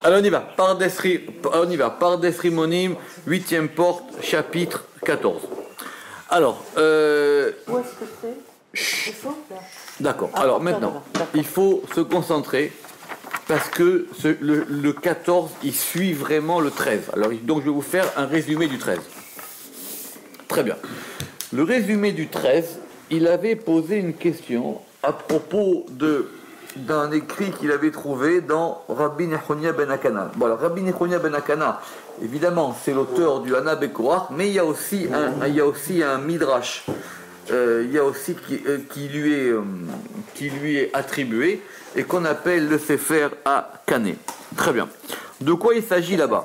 Alors on y va, on y va, par Desrimonim, 8e porte, chapitre 14. Alors, Où est-ce que c'est? D'accord, alors maintenant, il faut se concentrer parce que le 14, il suit vraiment le 13. Alors, donc je vais vous faire un résumé du 13. Très bien. Le résumé du 13, il avait posé une question à propos d'un écrit qu'il avait trouvé dans Rabbi Nechonia ben Akana. Bon, alors Rabbi Nechonia ben Akana, évidemment, c'est l'auteur du Hana Bekorach, mais il y a aussi un midrash, il y a aussi qui lui est attribué et qu'on appelle le Sefer HaKané. Très bien. De quoi il s'agit là-bas?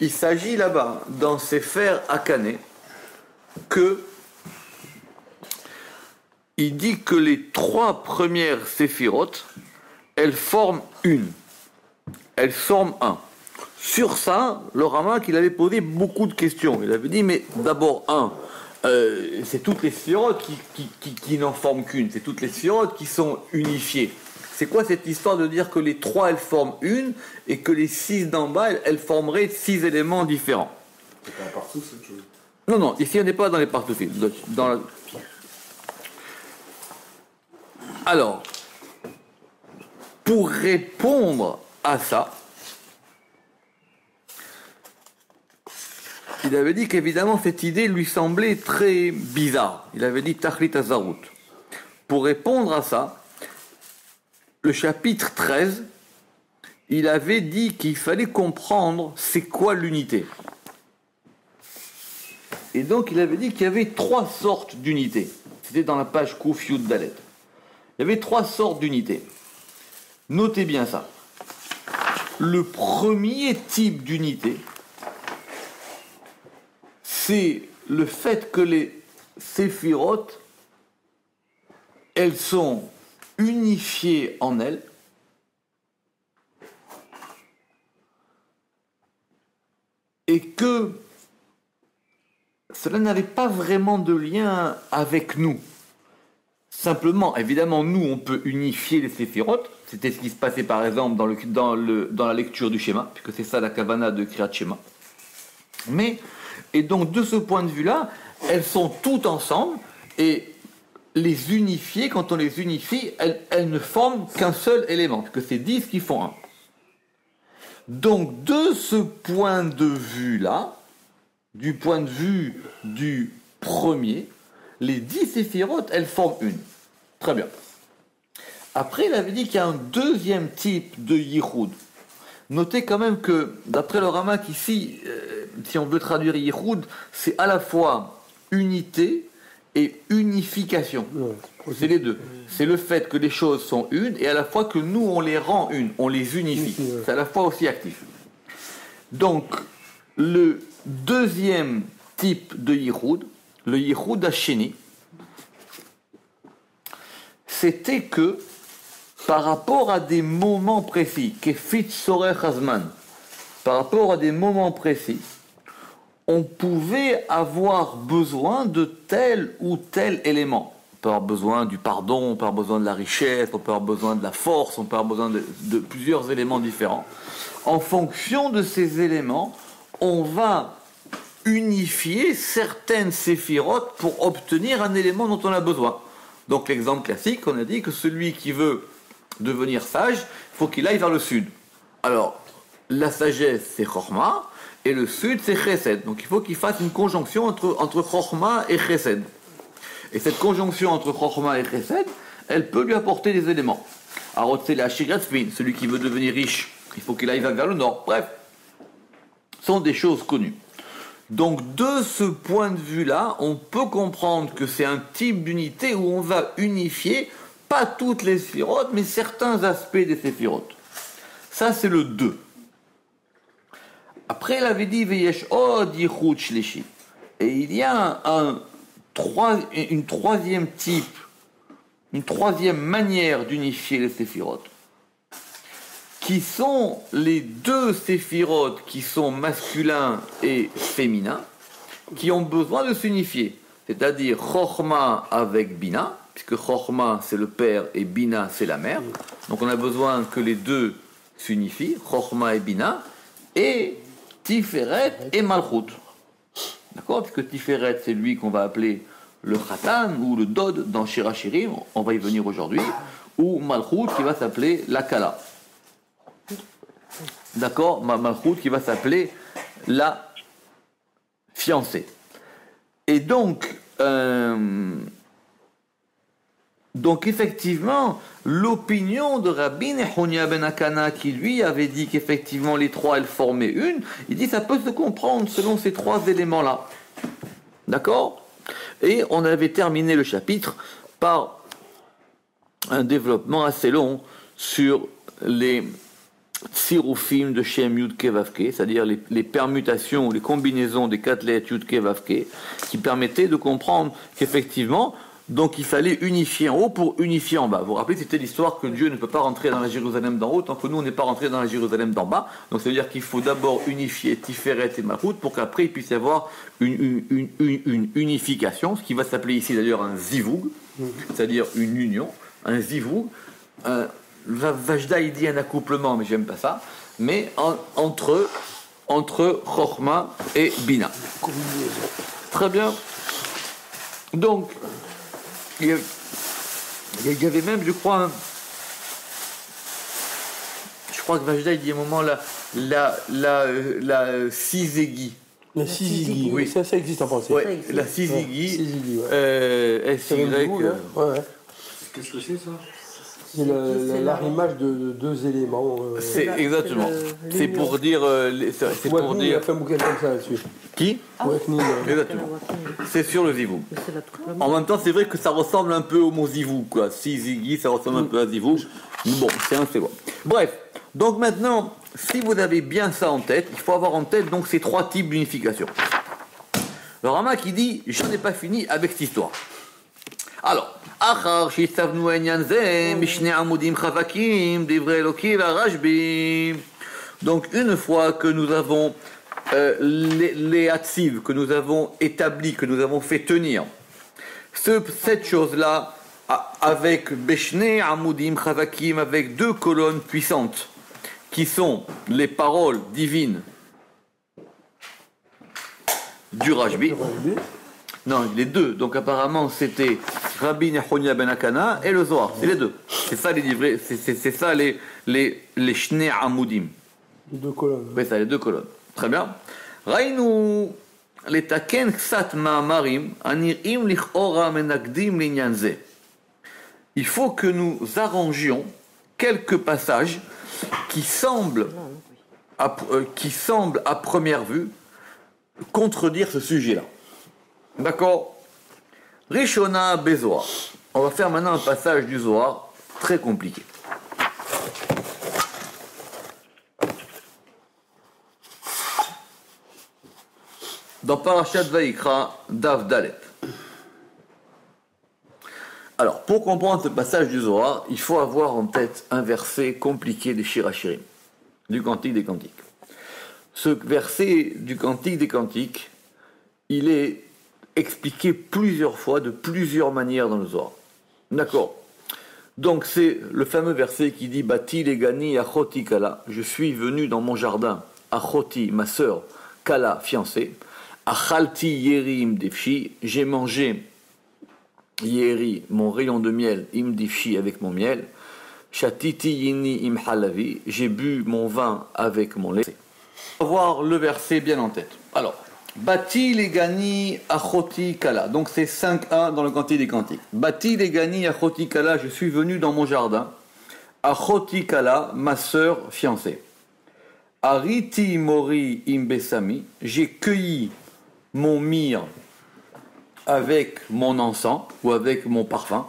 Il s'agit là-bas, dans Sefer HaKané, il dit que les 3 premières séphirotes, elles forment une. Elles forment un. Sur ça, le Ramak, il avait posé beaucoup de questions. Il avait dit, mais d'abord, c'est toutes les séphirotes qui n'en forment qu'une. C'est toutes les séphirotes qui sont unifiées. C'est quoi cette histoire de dire que les 3, elles forment une, et que les 6 d'en bas, elles formeraient 6 éléments différents? C'est pas un partout, cette chose. Non, ici, on n'est pas dans les partout. Alors, pour répondre à ça, il avait dit qu'évidemment cette idée lui semblait très bizarre. Il avait dit Tachlit Hazarut. Pour répondre à ça, le chapitre 13, il avait dit qu'il fallait comprendre c'est quoi l'unité. Et donc il avait dit qu'il y avait 3 sortes d'unités. C'était dans la page Kouf Yud Dalet. Il y avait 3 sortes d'unités. Notez bien ça. Le premier type d'unité, c'est le fait que les séphirotes, elles sont unifiées en elles, et que cela n'avait pas vraiment de lien avec nous. Simplement, évidemment, nous, on peut unifier les séphirotes. C'était ce qui se passait, par exemple, dans la lecture du schéma, puisque c'est ça la kavana de Kriyat Shema. Et donc, de ce point de vue-là, elles sont toutes ensemble, et les unifier, quand on les unifie, elles ne forment qu'un seul élément, puisque c'est 10 qui font un. Donc, de ce point de vue-là, du point de vue du premier, les 10 séphirotes, elles forment une. Très bien. Après, il avait dit qu'il y a un deuxième type de yichud. Notez quand même que, d'après le Ramak ici, si on veut traduire yichud, c'est à la fois unité et unification. C'est les deux. C'est le fait que les choses sont une et à la fois que nous, on les rend une, on les unifie. C'est à la fois aussi actif. Donc, le deuxième type de yichud, le yichud hasheni, c'était que par rapport à des moments précis, kefit sorech hazman, par rapport à des moments précis, on pouvait avoir besoin de tel ou tel élément. On peut avoir besoin du pardon, on peut avoir besoin de la richesse, on peut avoir besoin de la force, on peut avoir besoin de plusieurs éléments différents. En fonction de ces éléments, on va unifier certaines séphirotes pour obtenir un élément dont on a besoin. Donc l'exemple classique, on a dit que celui qui veut devenir sage, il faut qu'il aille vers le sud. Alors, la sagesse, c'est Chorma, et le sud, c'est Chesed. Donc il faut qu'il fasse une conjonction entre Chorma et Chesed. Et cette conjonction entre Chorma et Chesed, elle peut lui apporter des éléments. Alors, c'est la Shigatzpin, celui qui veut devenir riche, il faut qu'il aille vers le nord. Bref, ce sont des choses connues. Donc, de ce point de vue-là, on peut comprendre que c'est un type d'unité où on va unifier, pas toutes les séphirotes, mais certains aspects des séphirotes. Ça, c'est le 2. Après, il avait dit Veyesh od yichud shlishi. Et il y a une troisième type, une troisième manière d'unifier les séphirotes, qui sont les 2 séphirotes qui sont masculins et féminins, qui ont besoin de s'unifier. C'est-à-dire Chochma avec Bina, puisque Chochma c'est le père et Bina c'est la mère. Donc on a besoin que les 2 s'unifient, Chochma et Bina, et Tiferet et Malchut. D'accord? Puisque Tiferet, c'est lui qu'on va appeler le Khatan ou le Dod dans Shir HaShirim, on va y venir aujourd'hui, ou Malchut qui va s'appeler la Kala. D'accord? Malchut qui va s'appeler la fiancée. Et donc effectivement, l'opinion de Rabbi Nehonia ben Akana, qui lui avait dit qu'effectivement les trois elles formaient une, il dit ça peut se comprendre selon ces trois éléments-là. D'accord? Et on avait terminé le chapitre par un développement assez long sur les Tsiroufim de Shem Yud Ke Vav Ke, c'est-à-dire les permutations, les combinaisons des quatre lettres Yud Ke Vav Ke, qui permettaient de comprendre qu'effectivement, donc il fallait unifier en haut pour unifier en bas. Vous vous rappelez, c'était l'histoire que Dieu ne peut pas rentrer dans la Jérusalem d'en haut tant que nous on n'est pas rentré dans la Jérusalem d'en bas. Donc ça veut dire qu'il faut d'abord unifier Tiferet et Malchut pour qu'après il puisse y avoir une unification, ce qui va s'appeler ici d'ailleurs un Zivug, c'est-à-dire une union, un Zivug. Vajda il dit un accouplement, mais j'aime pas ça, mais entre Chochma et Bina. Très bien. Donc, il y avait même, je crois que Vajda il dit à un moment la Sizégi. La Sizigi, oui. Ça existe en français. Ouais, la Sizigi, SY. Qu'est-ce que c'est ça? C'est l'arrimage de deux éléments. C'est exactement. C'est pour dire. C'est pour Ouakni dire. a fait un bouquin comme ça là-dessus. Qui? Ouakni, Exactement. C'est sur le Zivou. En même temps, c'est vrai que ça ressemble un peu au mot Zivou, quoi. Si Ziggy, ça ressemble un peu à Zivou. Bon, c'est bon. Bref. Donc maintenant, si vous avez bien ça en tête, il faut avoir en tête donc ces trois types d'unification. Le Rama qui dit, je n'ai pas fini avec cette histoire. Alors. Donc une fois que nous avons les Hatziv, que nous avons établi, que nous avons fait tenir, cette chose-là, avec Beshne Amudim Chavakim, avec deux colonnes puissantes, qui sont les paroles divines du Rajbi. Non, les deux. Donc apparemment, c'était Rabbi Nehonia ben Akana et le Zohar. C'est les deux. C'est ça les livrets. C'est ça les Shnei Amudim. Les deux colonnes. Oui, ça, les deux colonnes. Très bien. Raïnou les taken ksat ma'amarim anirim lichora menakdim linyan ze. Il faut que nous arrangions quelques passages qui semblent à première vue contredire ce sujet-là. D'accord? Rishona Bezoar. On va faire maintenant un passage du Zohar très compliqué. Dans Parashat Vayikra, Dav Dalet. Alors, pour comprendre ce passage du Zohar, il faut avoir en tête un verset compliqué des Shir HaShirim, du Cantique des Cantiques. Ce verset du Cantique des Cantiques, il est expliqué plusieurs fois, de plusieurs manières dans le Zohar. D'accord. Donc c'est le fameux verset qui dit « Bati legani achoti kala » « Je suis venu dans mon jardin, achoti, ma sœur, kala, fiancée, achalti yeri im divshi » « J'ai mangé yeri, mon rayon de miel, im divshi, avec mon miel, shatiti yini im halavi » « J'ai bu mon vin avec mon lait. » On va voir le verset bien en tête. Alors, Bati legani achoti kala. Donc c'est 5-1 dans le Cantique des Cantiques. Bati legani achoti kala, je suis venu dans mon jardin. Achoti kala, ma sœur fiancée. Ariti mori imbesami, j'ai cueilli mon myrrhe avec mon encens ou avec mon parfum.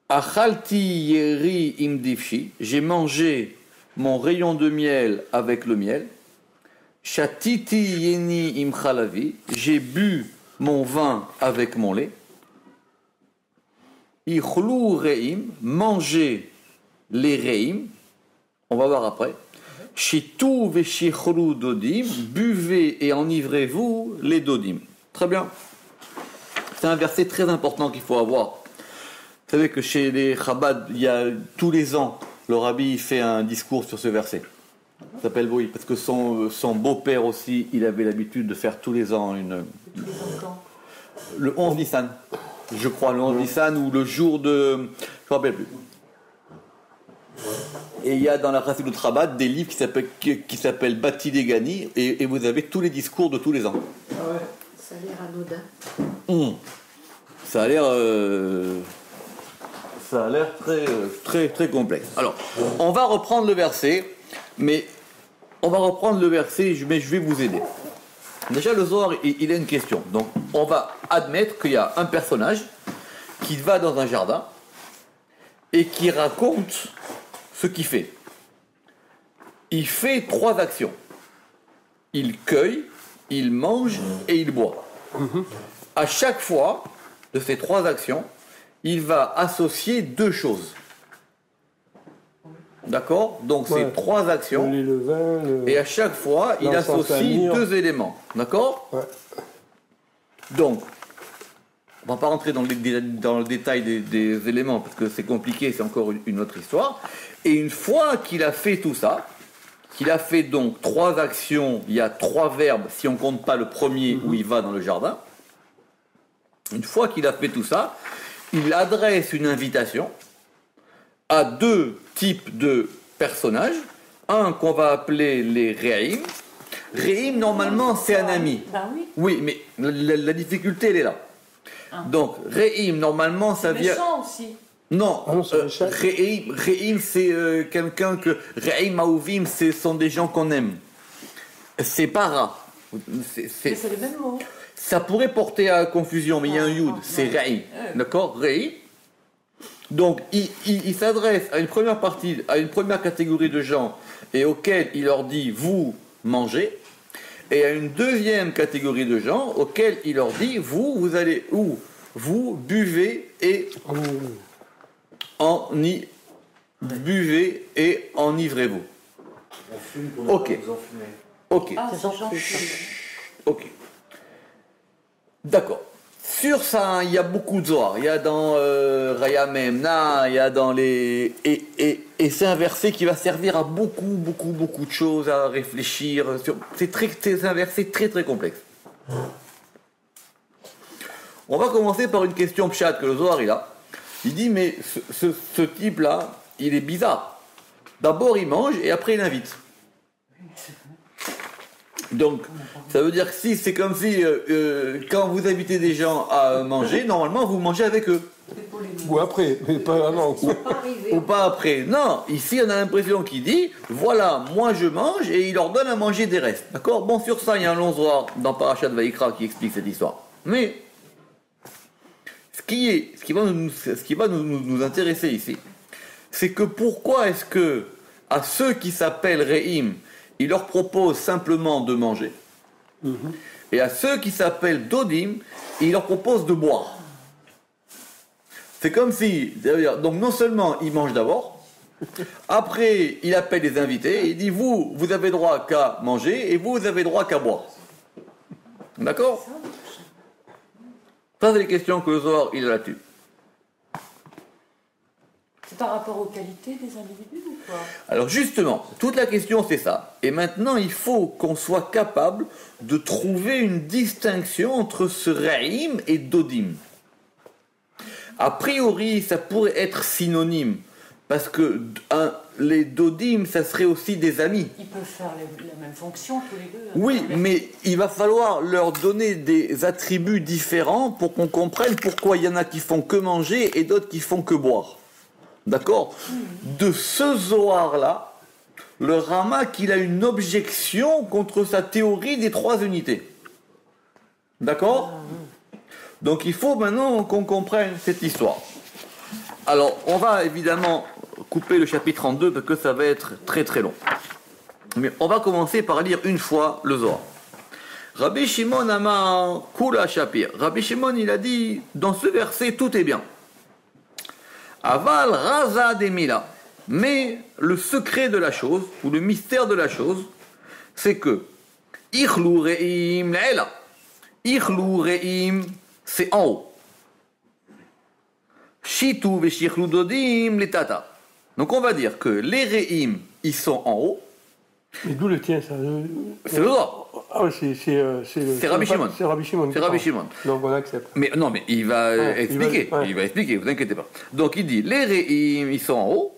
Achalti yeri imdivshi, j'ai mangé mon rayon de miel avec le miel. Shatiti yeni im chalavi, j'ai bu mon vin avec mon lait. Ichlu reim, manger les reim, on va voir après. Shitu veshichlu dodim, buvez et enivrez-vous les dodim. Très bien. C'est un verset très important qu'il faut avoir. Vous savez que chez les Chabad, il y a tous les ans le rabbi fait un discours sur ce verset. Ça s'appelle oui, parce que son beau-père aussi, il avait l'habitude de faire tous les ans le 11 Nissan. Je crois, le 11 Nissan ou le jour de... Je ne me rappelle plus. Et il y a dans la Chassidut de Rabat des livres qui s'appellent Bati Degani et vous avez tous les discours de tous les ans. Ah ouais. Ça a l'air anodin. Ça a l'air très, très complexe. Alors, on va reprendre le verset, mais je vais vous aider. Déjà, le Zohar, il a une question. Donc, on va admettre qu'il y a un personnage qui va dans un jardin et qui raconte ce qu'il fait. Il fait 3 actions. Il cueille, il mange et il boit. À chaque fois de ces 3 actions, il va associer 2 choses. D'accord? Donc c'est 3 actions. Le vin, et à chaque fois, il associe 2 éléments. D'accord? Ouais. Donc, on ne va pas rentrer dans le détail des éléments parce que c'est compliqué, c'est encore une autre histoire. Et une fois qu'il a fait tout ça, qu'il a fait donc 3 actions, il y a 3 verbes, si on ne compte pas le premier où il va dans le jardin. Une fois qu'il a fait tout ça, il adresse une invitation à 2 types de personnages. Un qu'on va appeler les Réhim. Réhim, normalement, c'est un ami. Bah oui. Oui, mais la difficulté, elle est là. Donc, Réhim, normalement, ça vient... Méchant aussi. Non, Ah non, c'est méchant. Réhim, c'est quelqu'un que... Réhim, Aouvim, ce sont des gens qu'on aime. C'est pas rare. Mais c'est le même mot. Ça pourrait porter à confusion, mais il y a un Yud, c'est Réhim. D'accord? Réhim. Donc, il s'adresse à une première partie, à une première catégorie de gens, et auxquels il leur dit, vous mangez, et à une deuxième catégorie de gens, auxquels il leur dit, vous allez où? Vous buvez et buvez et enivrez-vous. On fume pour Ok. vous enfumer. Ok. Ah, c'est gentil. Ok. D'accord. Sur ça, il y a beaucoup de Zohar. Il y a dans Raya Memna, il y a dans les... Et c'est un verset qui va servir à beaucoup de choses, à réfléchir. C'est un verset très très complexe. On va commencer par une question pshat que le Zohar il a. Il dit, mais ce type-là, il est bizarre. D'abord, il mange et après, il invite. Donc, ça veut dire que si c'est comme si, quand vous invitez des gens à manger, normalement, vous mangez avec eux. Ou après, mais pas avant. Ou pas après. Non, ici, on a l'impression qu'il dit, voilà, moi je mange, et il leur donne à manger des restes. D'accord? Bon, sur ça, il y a un long Zohar dans Parashat Vayikra qui explique cette histoire. Mais, ce qui va nous intéresser ici, c'est que pourquoi est-ce que, à ceux qui s'appellent Réhim, il leur propose simplement de manger. Et à ceux qui s'appellent Dodim, il leur propose de boire. C'est comme si, donc non seulement il mange d'abord, après il appelle les invités et il dit vous avez droit qu'à manger et vous avez droit qu'à boire. D'accord? Ça c'est les questions que le Zohar il a là-dessus. C'est par rapport aux qualités des individus ou quoi? Alors justement, toute la question c'est ça. Et maintenant il faut qu'on soit capable de trouver une distinction entre ce Réhim et Dodim. A priori ça pourrait être synonyme, parce que les Dodim ça serait aussi des amis. Ils peuvent faire la même fonction tous les deux. Oui, mais il va falloir leur donner des attributs différents pour qu'on comprenne pourquoi il y en a qui font que manger et d'autres qui font que boire. D'accord? De ce Zohar-là, le Ramak, il a une objection contre sa théorie des 3 unités. D'accord? Donc il faut maintenant qu'on comprenne cette histoire. Alors, on va évidemment couper le chapitre 32 parce que ça va être très très long. Mais on va commencer par lire une fois le Zohar. Rabbi Shimon Amar Kula Shapir. Rabbi Shimon, il a dit, dans ce verset, tout est bien. Aval Raza Demila. Mais le secret de la chose, ou le mystère de la chose, c'est que Ichlu Re'im Le'ela. Ichlu Re'im, c'est en haut. Shitu Veshichlu Dodim Letata. Donc on va dire que les Re'im, ils sont en haut. Mais d'où le tien, ça C'est le droit. Ah oui, c'est Rabbi Shimon. C'est Rabbi Shimon. C'est Rabbi Shimon. Donc on accepte. Mais non, mais il va expliquer. Il va expliquer, vous inquiétez pas. Donc il dit, les Re'im, ils sont en haut.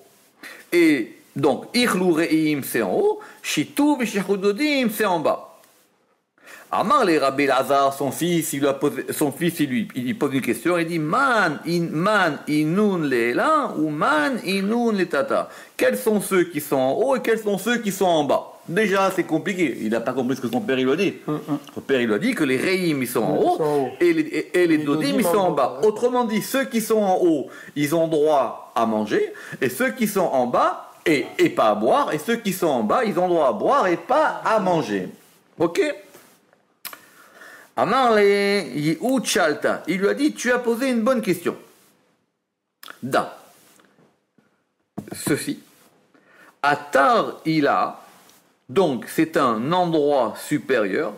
Et donc, Ichlu Re'im, c'est en haut. Shitou V'Shichud Dodim, c'est en bas. Amar les Rabbi Lazar, son fils, il lui pose une question, il dit Man inun le'elan ou man inun le tata. Quels sont ceux qui sont en haut et quels sont ceux qui sont en bas? Déjà, c'est compliqué. Il n'a pas compris ce que son père il lui a dit. Son père il lui a dit que les Re'im ils sont en haut et les Dodim ils sont en bas. Autrement dit, ceux qui sont en haut, ils ont droit à manger et ceux qui sont en bas et pas à boire et ceux qui sont en bas, ils ont droit à boire et pas à manger. Ok? Amarle Yehud Shalta, il lui a dit, tu as posé une bonne question. Da. Ceci. Atar Ila, donc c'est un endroit supérieur,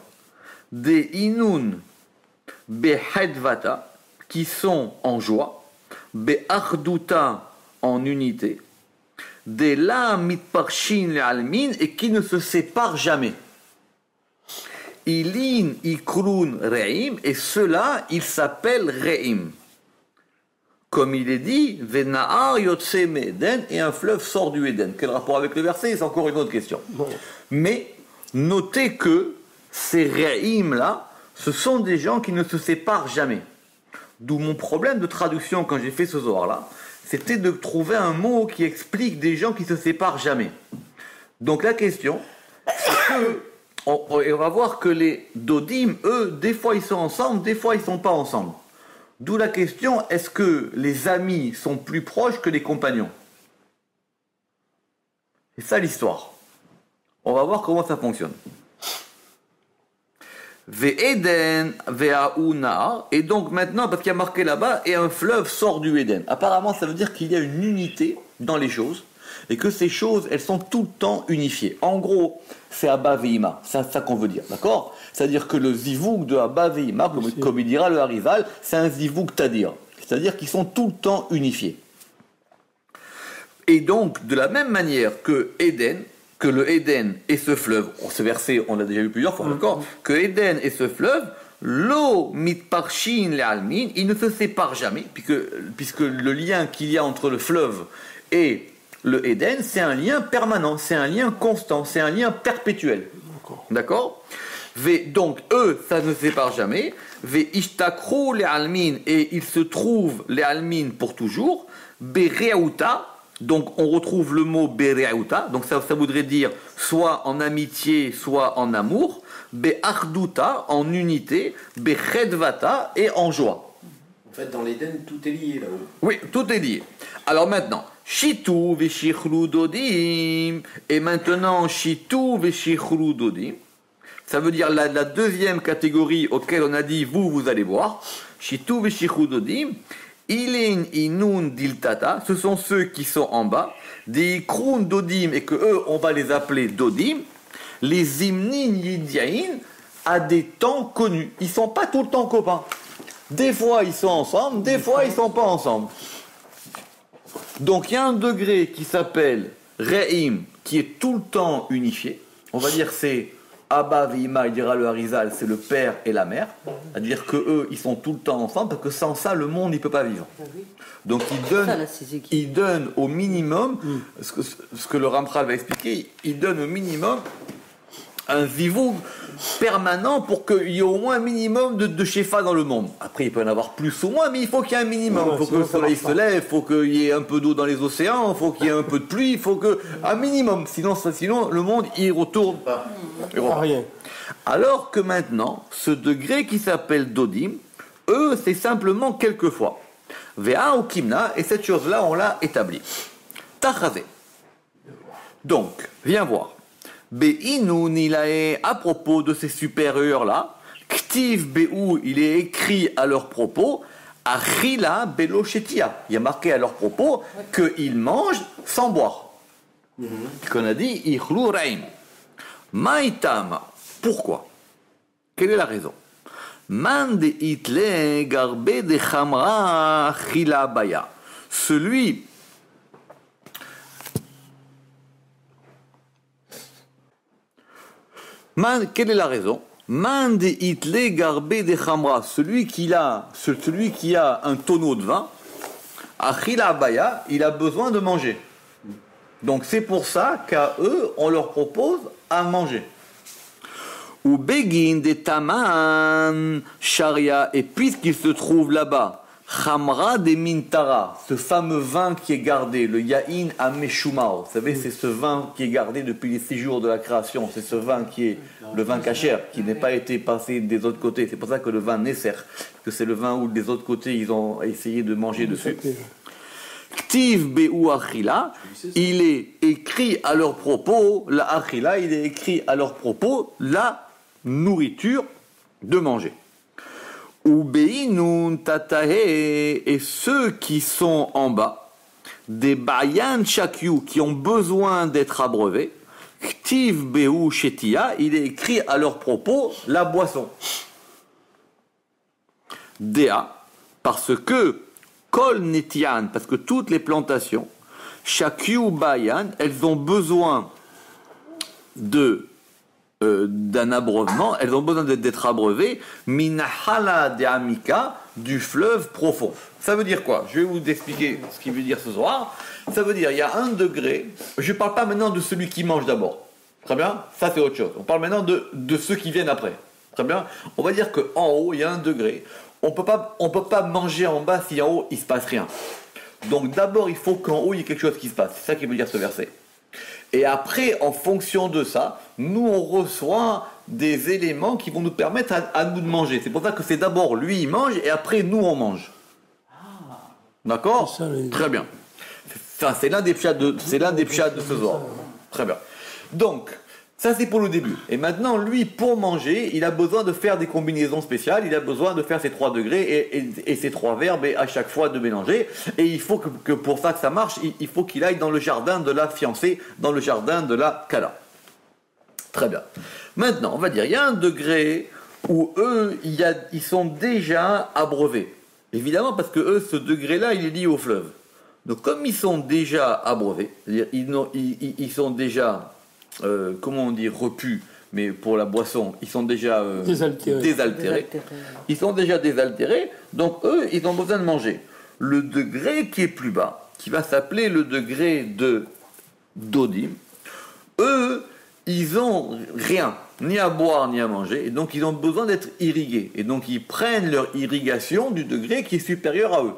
des Inun Behedvata, qui sont en joie, Be'achduta en unité, des La Mitparshin Le'almin, et qui ne se séparent jamais. Ilin ikrun re'im, et cela, il s'appelle re'im. Comme il est dit, Vena'ar yotse me'eden, et un fleuve sort du Éden. Quel rapport avec le verset? C'est encore une autre question. Bon. Mais, notez que ces re'im-là, ce sont des gens qui ne se séparent jamais. D'où mon problème de traduction quand j'ai fait ce zohar-là, c'était de trouver un mot qui explique des gens qui ne se séparent jamais. Donc la question, c'est que on va voir que les Dodim, eux, des fois ils sont ensemble, des fois ils ne sont pas ensemble. D'où la question, est-ce que les amis sont plus proches que les compagnons? C'est ça l'histoire. On va voir comment ça fonctionne. Ve'eden ve'auna, et donc maintenant, parce qu'il y a marqué là-bas, et un fleuve sort du Éden. Apparemment, ça veut dire qu'il y a une unité dans les choses, et que ces choses, elles sont tout le temps unifiées. En gros, c'est Abba Ve'ima, c'est ça qu'on veut dire, d'accord? C'est-à-dire que le zivouk de Abba Ve'ima, comme il dira le Harizal, c'est un zivouk tadir. C'est-à-dire qu'ils sont tout le temps unifiés. Et donc, de la même manière que le Éden et ce fleuve, ce verset, on l'a déjà vu plusieurs fois, d'accord? Que Éden et ce fleuve, l'eau mitparshin le'almin, ils ne se séparent jamais, puisque le lien qu'il y a entre le fleuve et le Éden, c'est un lien permanent, c'est un lien constant, c'est un lien perpétuel. D'accord? Donc, eux, ça ne se sépare jamais. Ishtakru le'almin, et ils se trouvent le'almin pour toujours. Bereauta, donc on retrouve le mot Bereauta, donc ça voudrait dire soit en amitié, soit en amour. Be'achduta, en unité. Bechedvata, et en joie. En fait, dans l'Éden, tout est lié là-haut. Oui, tout est lié. Alors maintenant, Shitu v'shichlu dodim, et maintenant Shitu v'shichlu dodim, ça veut dire la deuxième catégorie auquel on a dit vous allez voir, Shitu v'shichlu dodim, Ilin inun diltata, ce sont ceux qui sont en bas, des krun dodim, et que eux on va les appeler dodim, les zimnin yidiain, à des temps connus. Ils sont pas tout le temps copains. Des fois ils sont ensemble, des fois ils sont pas ensemble. Donc il y a un degré qui s'appelle Re'im, qui est tout le temps unifié. On va dire c'est Abba Ve'ima, il dira le Harizal, c'est le père et la mère. C'est-à-dire qu'eux, ils sont tout le temps ensemble, parce que sans ça, le monde, il ne peut pas vivre. Donc il donne au minimum, ce que le Ramchal va expliquer, il donne au minimum un zivug permanent pour qu'il y ait au moins un minimum de shefa dans le monde. Après, il peut y en avoir plus ou moins, mais il faut qu'il y ait un minimum. Il faut que le soleil se lève, il faut qu'il y ait un peu d'eau dans les océans, il faut qu'il y ait un peu de pluie, il faut que un minimum. Sinon le monde, il retourne pas. Rien. Alors que maintenant, ce degré qui s'appelle Dodim, eux, c'est simplement quelquefois. Vea ou Kimna, et cette chose-là, on l'a établie. Tachazé. Donc, viens voir. Be'inu nilae, à propos de ces supérieurs-là, Ktiv Be'u, il est écrit à leur propos, Achila Belochetia. Il y a marqué à leur propos qu'ils mangent sans boire. Qu'on a dit, Ichlu Reim. Maïtama. Pourquoi? Quelle est la raison? Man de itle garbe de chamra chila baya. Celui Quelle est la raison? Man de itle garbe de chamra, celui qui a un tonneau de vin, achila abaya, il a besoin de manger. Donc c'est pour ça qu'à eux, on leur propose à manger. Ou begin de taman sharia, et puisqu'il se trouve là-bas, Chamra de Mintara, ce fameux vin qui est gardé, le Yain Ameshumar, vous savez, c'est ce vin qui est gardé depuis les 6 jours de la création, c'est ce vin qui est le vin kasher, qui n'a pas été passé des autres côtés, c'est pour ça que le vin Nesser, que c'est le vin où des autres côtés ils ont essayé de manger dessus. Ktiv Be'u Achila, il est écrit à leur propos, la Achila, il est écrit à leur propos, la nourriture de manger. Ubeinun tatahe, et ceux qui sont en bas, des bayan chakyu, qui ont besoin d'être abreuvés, ktiv beu shetia, il est écrit à leur propos la boisson. Dea, parce que kol netian, parce que toutes les plantations, chakyu bayan, elles ont besoin d'un abreuvement, elles ont besoin d'être abreuvées, minahala de amika, du fleuve profond. Ça veut dire quoi? Je vais vous expliquer ce qu'il veut dire ce soir. Ça veut dire, il y a 1 degré, je ne parle pas maintenant de celui qui mange d'abord. Très bien? Ça c'est autre chose. On parle maintenant de ceux qui viennent après. Très bien? On va dire qu'en haut, il y a 1 degré. On peut pas manger en bas si en haut, il ne se passe rien. Donc d'abord, il faut qu'en haut, il y ait quelque chose qui se passe. C'est ça qui veut dire ce verset. Et après, en fonction de ça, nous on reçoit des éléments qui vont nous permettre à nous de manger. C'est pour ça que c'est d'abord lui il mange et après nous on mange. D'accord? Très bien. Ça, c'est l'un des pshats de ce soir. Très bien. Donc, ça c'est pour le début. Et maintenant, lui, pour manger, il a besoin de faire des combinaisons spéciales, il a besoin de faire ces 3 degrés et ces 3 verbes et à chaque fois de mélanger. Et il faut que pour ça que ça marche, il faut qu'il aille dans le jardin de la fiancée, dans le jardin de la kala. Très bien. Maintenant, on va dire, il y a 1 degré où eux, ils sont déjà abreuvés. Évidemment, parce que eux, ce degré-là, il est lié au fleuve. Donc, comme ils sont déjà abreuvés, c'est-à-dire ils sont déjà... comment on dit, repus, mais pour la boisson, ils sont déjà désaltérés. Ils sont déjà désaltérés, donc eux, ils ont besoin de manger. Le degré qui est plus bas, qui va s'appeler le degré de Dodim, eux, ils ont rien, ni à boire, ni à manger, et donc ils ont besoin d'être irrigués. Et donc ils prennent leur irrigation du degré qui est supérieur à eux.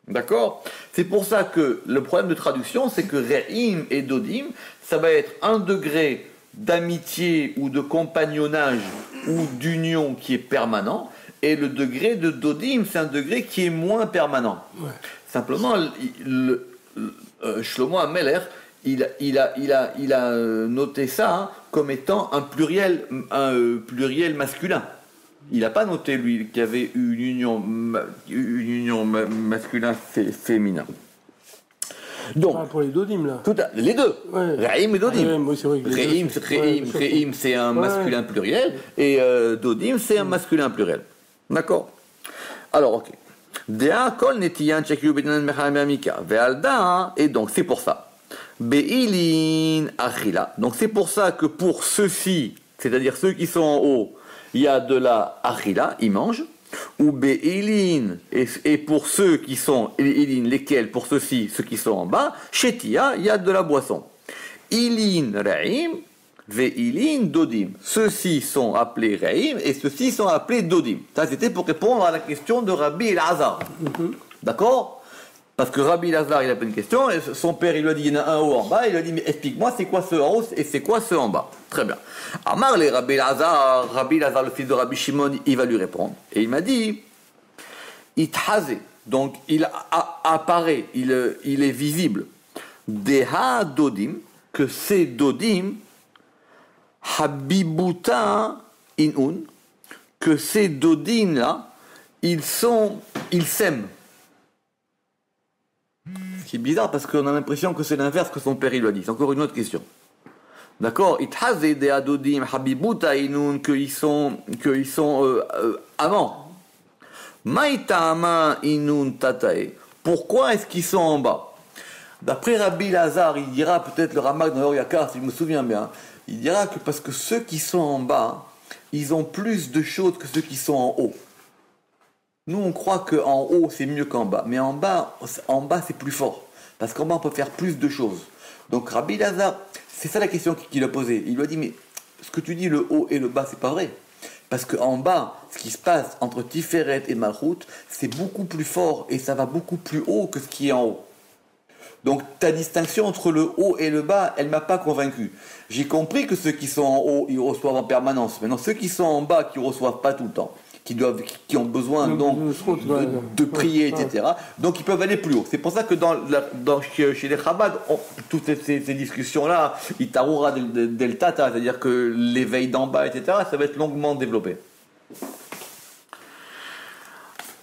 D'accord? C'est pour ça que le problème de traduction, c'est que Re'im et Dodim, ça va être 1 degré d'amitié ou de compagnonnage ou d'union qui est permanent, et le degré de Dodim, c'est un degré qui est moins permanent. Ouais. Simplement, Shlomo HaMelech, il a noté ça comme étant un pluriel masculin. Il n'a pas noté, lui, qu'il y avait une union masculin-féminin. Donc, pour les dodim, là. Les deux. Ouais. Re'im et Dodim. Re'im, c'est un masculin pluriel, et Dodim, c'est un masculin pluriel. D'accord? Alors, ok. Dea kol netiyan chekyu betinan mechamem amika. Ve'alda, et donc, c'est pour ça. Be'ilin achila. Donc, c'est pour ça que pour ceux-ci, c'est-à-dire ceux qui sont en haut, il y a de la achila, ils mangent, ou be'ilin, et pour ceux qui sont, ilin, lesquels, pour ceux-ci, ceux qui sont en bas, shetia, il y a de la boisson. Ilin re'im, ve'ilin dodim. Ceux-ci sont appelés re'im, et ceux-ci sont appelés dodim. Ça, c'était pour répondre à la question de Rabbi Elazar. D'accord? Parce que Rabbi Elazar, il a pas une question, et son père, il lui a dit, il y en a un haut en bas, il lui a dit, mais explique-moi, c'est quoi ceux en haut, et c'est quoi ceux en bas? Très bien. Amar les Rabbi Elazar, le fils de Rabbi Shimon, il va lui répondre. Et il m'a dit, Ithaze, donc il apparaît, il est visible, Deha Dodim, que ces Dodim, Habibuta Inun, que ces Dodim-là, ils s'aiment. Ce qui est bizarre parce qu'on a l'impression que c'est l'inverse que son père il lui a dit. C'est encore une autre question. D'accord? Ithaze de adodim habibuta inun, qu'ils sont amants. Maïtama inun tatae. Pourquoi est-ce qu'ils sont en bas? D'après Rabbi Lazare, il dira peut-être le Ramak dans l'Or Yakar, si je me souviens bien, Il dira que parce que ceux qui sont en bas, ils ont plus de choses que ceux qui sont en haut. Nous, on croit qu'en haut, c'est mieux qu'en bas. Mais en bas, c'est plus fort. Parce qu'en bas, on peut faire plus de choses. Donc, Rabbi Lazare, c'est ça la question qu'il a posée. Il lui a dit, mais ce que tu dis, le haut et le bas, c'est pas vrai. Parce qu'en bas, ce qui se passe entre Tiferet et Malchut, c'est beaucoup plus fort et ça va beaucoup plus haut que ce qui est en haut. Donc ta distinction entre le haut et le bas, elle ne m'a pas convaincu. J'ai compris que ceux qui sont en haut, ils reçoivent en permanence. Maintenant, ceux qui sont en bas, qui ne reçoivent pas tout le temps, qui ont besoin donc de prier, etc. Donc ils peuvent aller plus haut. C'est pour ça que chez les Chabad, toutes ces discussions-là, Itaroura del Tata, c'est-à-dire que l'éveil d'en bas, etc., ça va être longuement développé.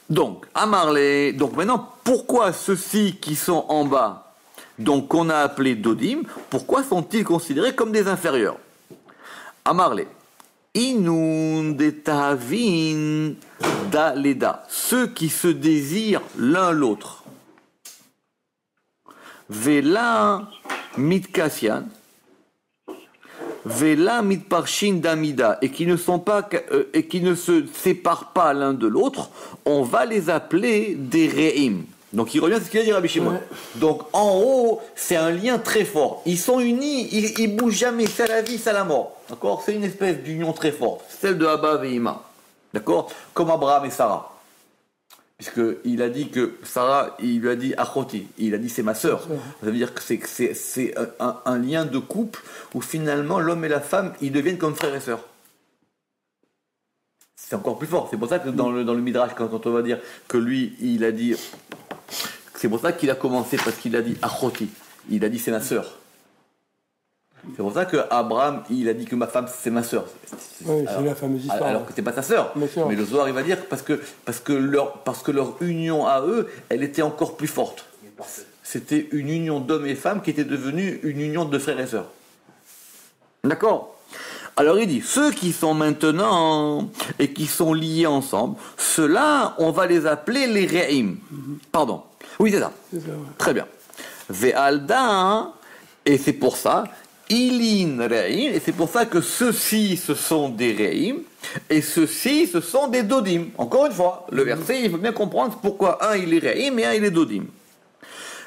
Donc, Amarlé, donc maintenant, pourquoi ceux-ci qui sont en bas, donc qu'on a appelés Dodim, pourquoi sont-ils considérés comme des inférieurs? Amarlé. Inun de Tahavin da Leda, ceux qui se désirent l'un l'autre. Vela mitkasian, Vela mitparshin damida, et qui ne se séparent pas l'un de l'autre, on va les appeler des re'im. Donc il revient à ce qu'il a dit Rabbi Shimon. Donc en haut, c'est un lien très fort. Ils sont unis, ils bougent jamais, c'est la vie, c'est la mort. D'accord? C'est une espèce d'union très forte, celle de Abba et Ima. D'accord? Comme Abraham et Sarah. Puisqu'il a dit que Sarah, il lui a dit Achoti, il a dit c'est ma sœur. Ça veut dire que c'est un lien de couple où finalement l'homme et la femme, ils deviennent comme frères et sœurs. C'est encore plus fort. C'est pour ça que dans le Midrash, quand on va dire que lui, il a dit. C'est pour ça qu'il a commencé, parce qu'il a dit Achoti. Il a dit c'est ma sœur. C'est pour ça qu'Abraham, il a dit que ma femme, c'est ma sœur. Oui, c'est la fameuse histoire. Alors que c'est pas sa sœur. Mais le Zohar, il va dire parce que leur union à eux, elle était encore plus forte. C'était une union d'hommes et femmes qui était devenue une union de frères et sœurs. D'accord? Alors il dit, ceux qui sont maintenant et qui sont liés ensemble, ceux-là, on va les appeler les Re'im. Pardon. Oui, c'est ça. C'est ça, ouais. Très bien. Ve'alda, et c'est pour ça, Ilin Re'im, et c'est pour ça que ceux-ci, ce sont des Re'im, et ceux-ci, ce sont des Dodim. Encore une fois, le verset, il faut bien comprendre pourquoi un il est Re'im et un il est Dodim.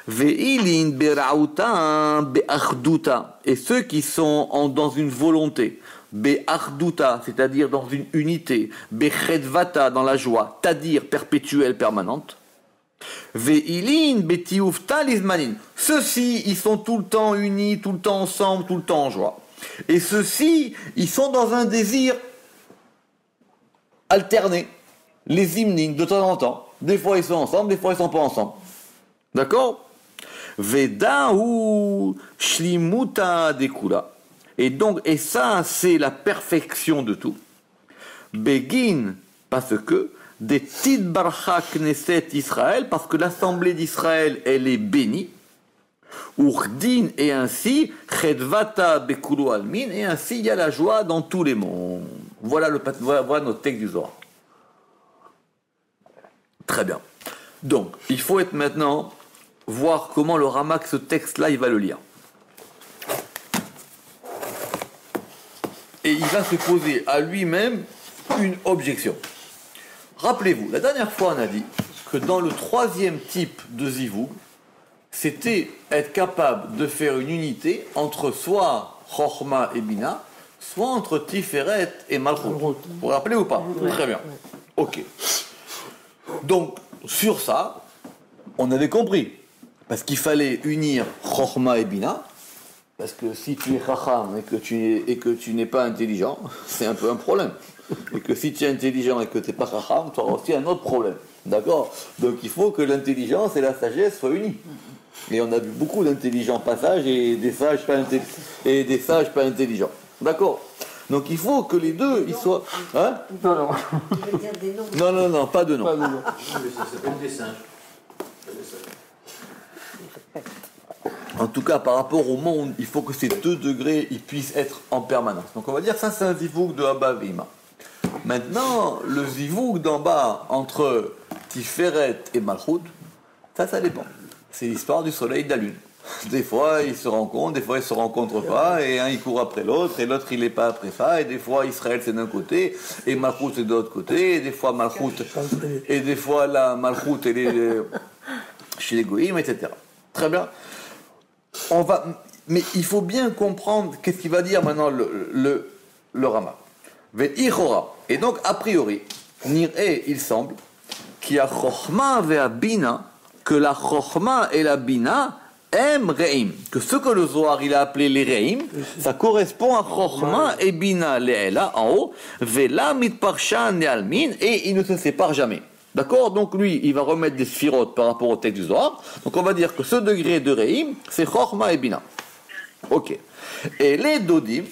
Ve'ilin bera'uta be'achduta, et ceux qui sont dans une volonté, be'achduta, c'est-à-dire dans une unité, be'chedvata, dans la joie, c'est-à-dire perpétuelle, permanente. Ve'ilin be'tiufta lizmanin, ceux-ci, ils sont tout le temps unis, tout le temps ensemble, tout le temps en joie. Et ceux-ci, ils sont dans un désir alterné, les hymnines, de temps en temps. Des fois ils sont ensemble, des fois ils sont pas ensemble. D'accord? Vedahu shlimuta dekula. Et donc, et ça, c'est la perfection de tout. Begin, parce que, des tidbarcha knesset Israël, parce que l'assemblée d'Israël, elle est bénie. Urdin, et ainsi, chedvata bekulu almin, et ainsi, il y a la joie dans tous les mondes. Voilà notre texte du Zohar. Très bien. Donc, il faut être maintenant voir comment le Ramak, ce texte-là, il va le lire. Et il va se poser à lui-même une objection. Rappelez-vous, la dernière fois, on a dit que dans le troisième type de zivug, c'était être capable de faire une unité entre soit Chochma et Bina, soit entre Tiferet et Malchut. Vous vous rappelez ou pas? Très bien. Ok. Donc, sur ça, on avait compris. Parce qu'il fallait unir Chochma et Bina. Parce que si tu es Chacham et que tu n'es pas intelligent, c'est un peu un problème. Et que si tu es intelligent et que tu n'es pas Chacham, tu auras aussi un autre problème. D'accord? Donc il faut que l'intelligence et la sagesse soient unies. Et on a vu beaucoup d'intelligents passages et des sages pas intelligents. D'accord? Donc il faut que les deux, ils soient... Hein? Non, pas de nom. Mais ça s'appelle des singes. En tout cas, par rapport au monde, il faut que ces 2 degrés ils puissent être en permanence. Donc on va dire ça, c'est un zivug de Abba Vima. Maintenant, le zivug d'en bas entre Tiferet et Malchut, ça dépend. C'est l'histoire du soleil et de la lune. Des fois, ils se rencontrent, des fois, ils se rencontrent pas, et un, il court après l'autre, et l'autre, il n'est pas après ça, et des fois, Israël, c'est d'un côté, et Malchut, c'est de l'autre côté, et des fois, Malchut, et des fois, la Malchut, elle est chez les Goïms, etc. Très bien. Mais il faut bien comprendre qu'est-ce qu'il va dire maintenant le Rama. Et donc, a priori, il semble qu'il y a Chochma ve'a Bina, que la Chochma et la Bina aiment Re'im. Que ce que le Zohar il a appelé les Re'im, ça correspond à Chochma et Bina, Le'ela, en haut, Ve'la mitparshan ne'almin, et il ne se sépare jamais. D'accord? Donc lui, il va remettre des sphirotes par rapport au texte du Zohar. Donc on va dire que ce degré de Re'im, c'est Chochma et Bina. Ok. Et les Dodim,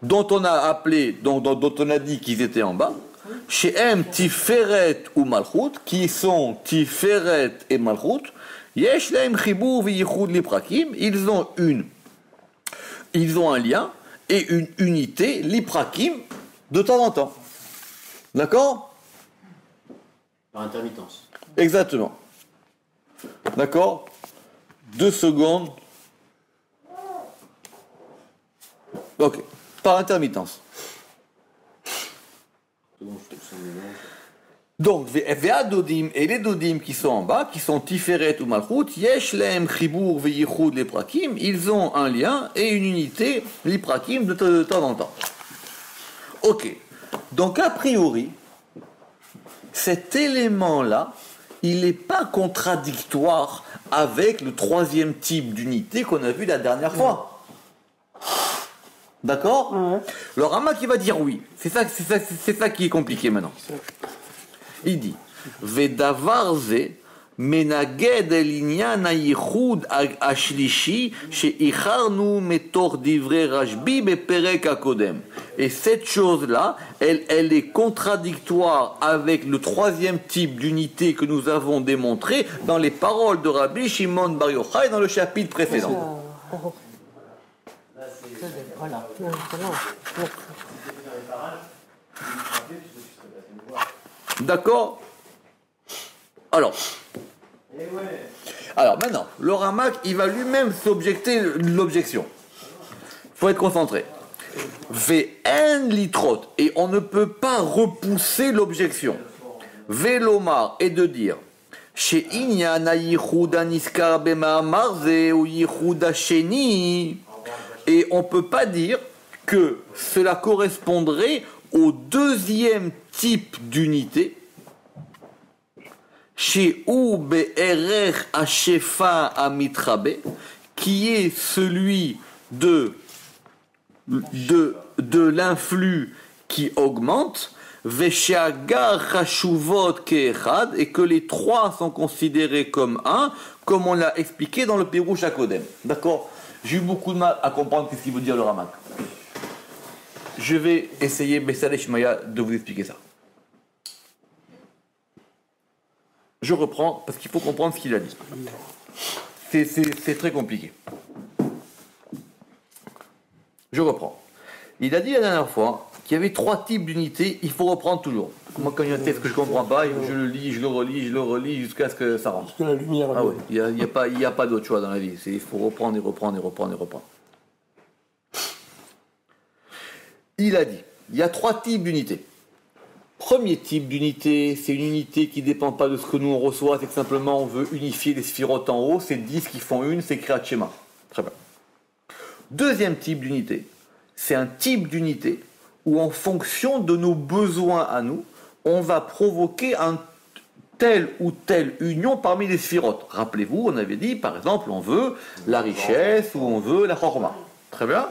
dont on a appelé, dont on a dit qu'ils étaient en bas, chez M, Tiferet ou Malchut, qui sont Tiferet et Malchut, Yesh Laim Chibur v'Yichud Liprakim, ils ont un lien et une unité, Liprakim, de temps en temps. D'accord? Par intermittence. Exactement. D'accord? 2 secondes. Ok. Par intermittence. Donc, Vea Dodim et les Dodim qui sont en bas, qui sont Tiferet ou Malchut, Yesh Lehem Chibur v'Yichud Liprakim, ils ont un lien et une unité, Liprakim, de temps en temps. Ok. Donc, a priori, cet élément-là, il n'est pas contradictoire avec le troisième type d'unité qu'on a vu la dernière fois. D'accord? Ouais. Le Rama qui va dire oui. C'est ça qui est compliqué maintenant. Il dit Vedavar ze menaged el inyan hayichud ashlishi she'icharnu metor divrei Rashbi beperek hakodem. Et cette chose-là, elle est contradictoire avec le troisième type d'unité que nous avons démontré dans les paroles de Rabbi Shimon Bar Yochai dans le chapitre précédent. Voilà. D'accord? Alors maintenant, le Ramak, il va lui-même s'objecter l'objection. Il faut être concentré. V'en litrot, et on ne peut pas repousser l'objection. Velomar, et de dire chez Inyan hayichud aniskar b'ma'amar ze ou yichud hasheni. Et on ne peut pas dire que cela correspondrait au deuxième type d'unité, chez Be'erech Hashefa Amitrabe, qui est celui de l'influx qui augmente, Veshagar Hashuvot Keechad, et que les trois sont considérés comme un, comme on l'a expliqué dans le Pirouch HaKodem. D'accord? J'ai eu beaucoup de mal à comprendre ce qu'il veut dire le Ramak. Je vais essayer, Bessal et Shmaya, de vous expliquer ça. Je reprends, parce qu'il faut comprendre ce qu'il a dit. C'est très compliqué. Je reprends. Il a dit la dernière fois qu'il y avait 3 types d'unités, il faut reprendre toujours. Moi, quand il y a un texte que je ne comprends pas, je le lis, je le relis jusqu'à ce que ça rentre. Parce que la lumière. Ah oui, il n'y a pas d'autre choix dans la vie. Il faut reprendre et reprendre et reprendre et reprendre. Il a dit, il y a 3 types d'unités. Premier type d'unité, c'est une unité qui ne dépend pas de ce que nous on reçoit, c'est que simplement on veut unifier les sphirotes en haut, c'est 10 qui font une, c'est Kriyat Shema. Très bien. Deuxième type d'unité, c'est un type d'unité où en fonction de nos besoins à nous, on va provoquer un telle ou telle union parmi les sphirotes. Rappelez-vous, on avait dit, par exemple, on veut la richesse ou on veut la chorma. Très bien.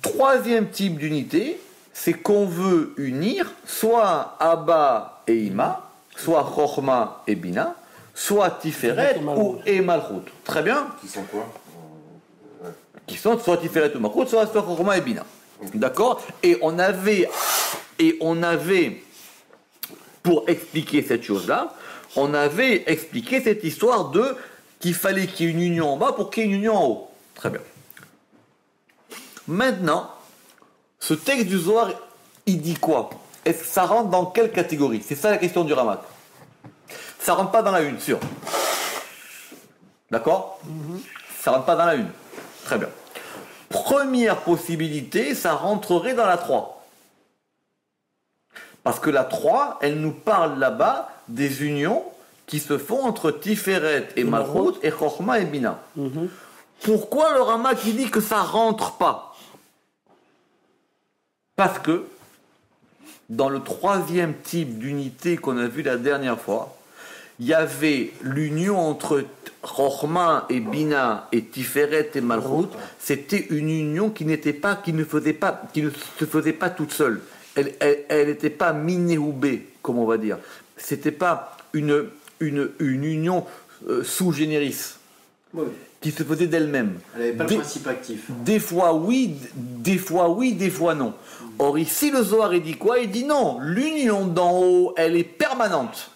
Troisième type d'unité, c'est qu'on veut unir soit Abba et Ima, soit chorma et Bina, soit Tiferet ou et Malchut. Très bien. Qui sont quoi? Qui sont soit Tiferet ou Malchut, soit chorma et Bina. D'accord? Et on avait, pour expliquer cette chose-là, on avait expliqué cette histoire de qu'il fallait qu'il y ait une union en bas pour qu'il y ait une union en haut. Très bien. Maintenant, ce texte du Zohar, il dit quoi? Est-ce que ça rentre dans quelle catégorie? C'est ça la question du Ramak. Ça rentre pas dans la une, sûr. D'accord? Ça rentre pas dans la une. Très bien. Première possibilité, ça rentrerait dans la 3. Parce que la 3, elle nous parle là-bas des unions qui se font entre Tiferet et Malchut et Chochma et Bina. Pourquoi le Rama qui dit que ça rentre pas? Parce que dans le troisième type d'unité qu'on a vu la dernière fois, il y avait l'union entre Chochma et Bina et Tiferet et Malchut. C'était une union qui ne se faisait pas toute seule. Elle n'était pas minéoubée, comme on va dire. C'était pas une union sous generis qui se faisait d'elle-même. Elle n'avait pas le principe actif. Des fois oui, des fois non. Or ici le Zohar il dit quoi? Il dit non, l'union d'en haut elle est permanente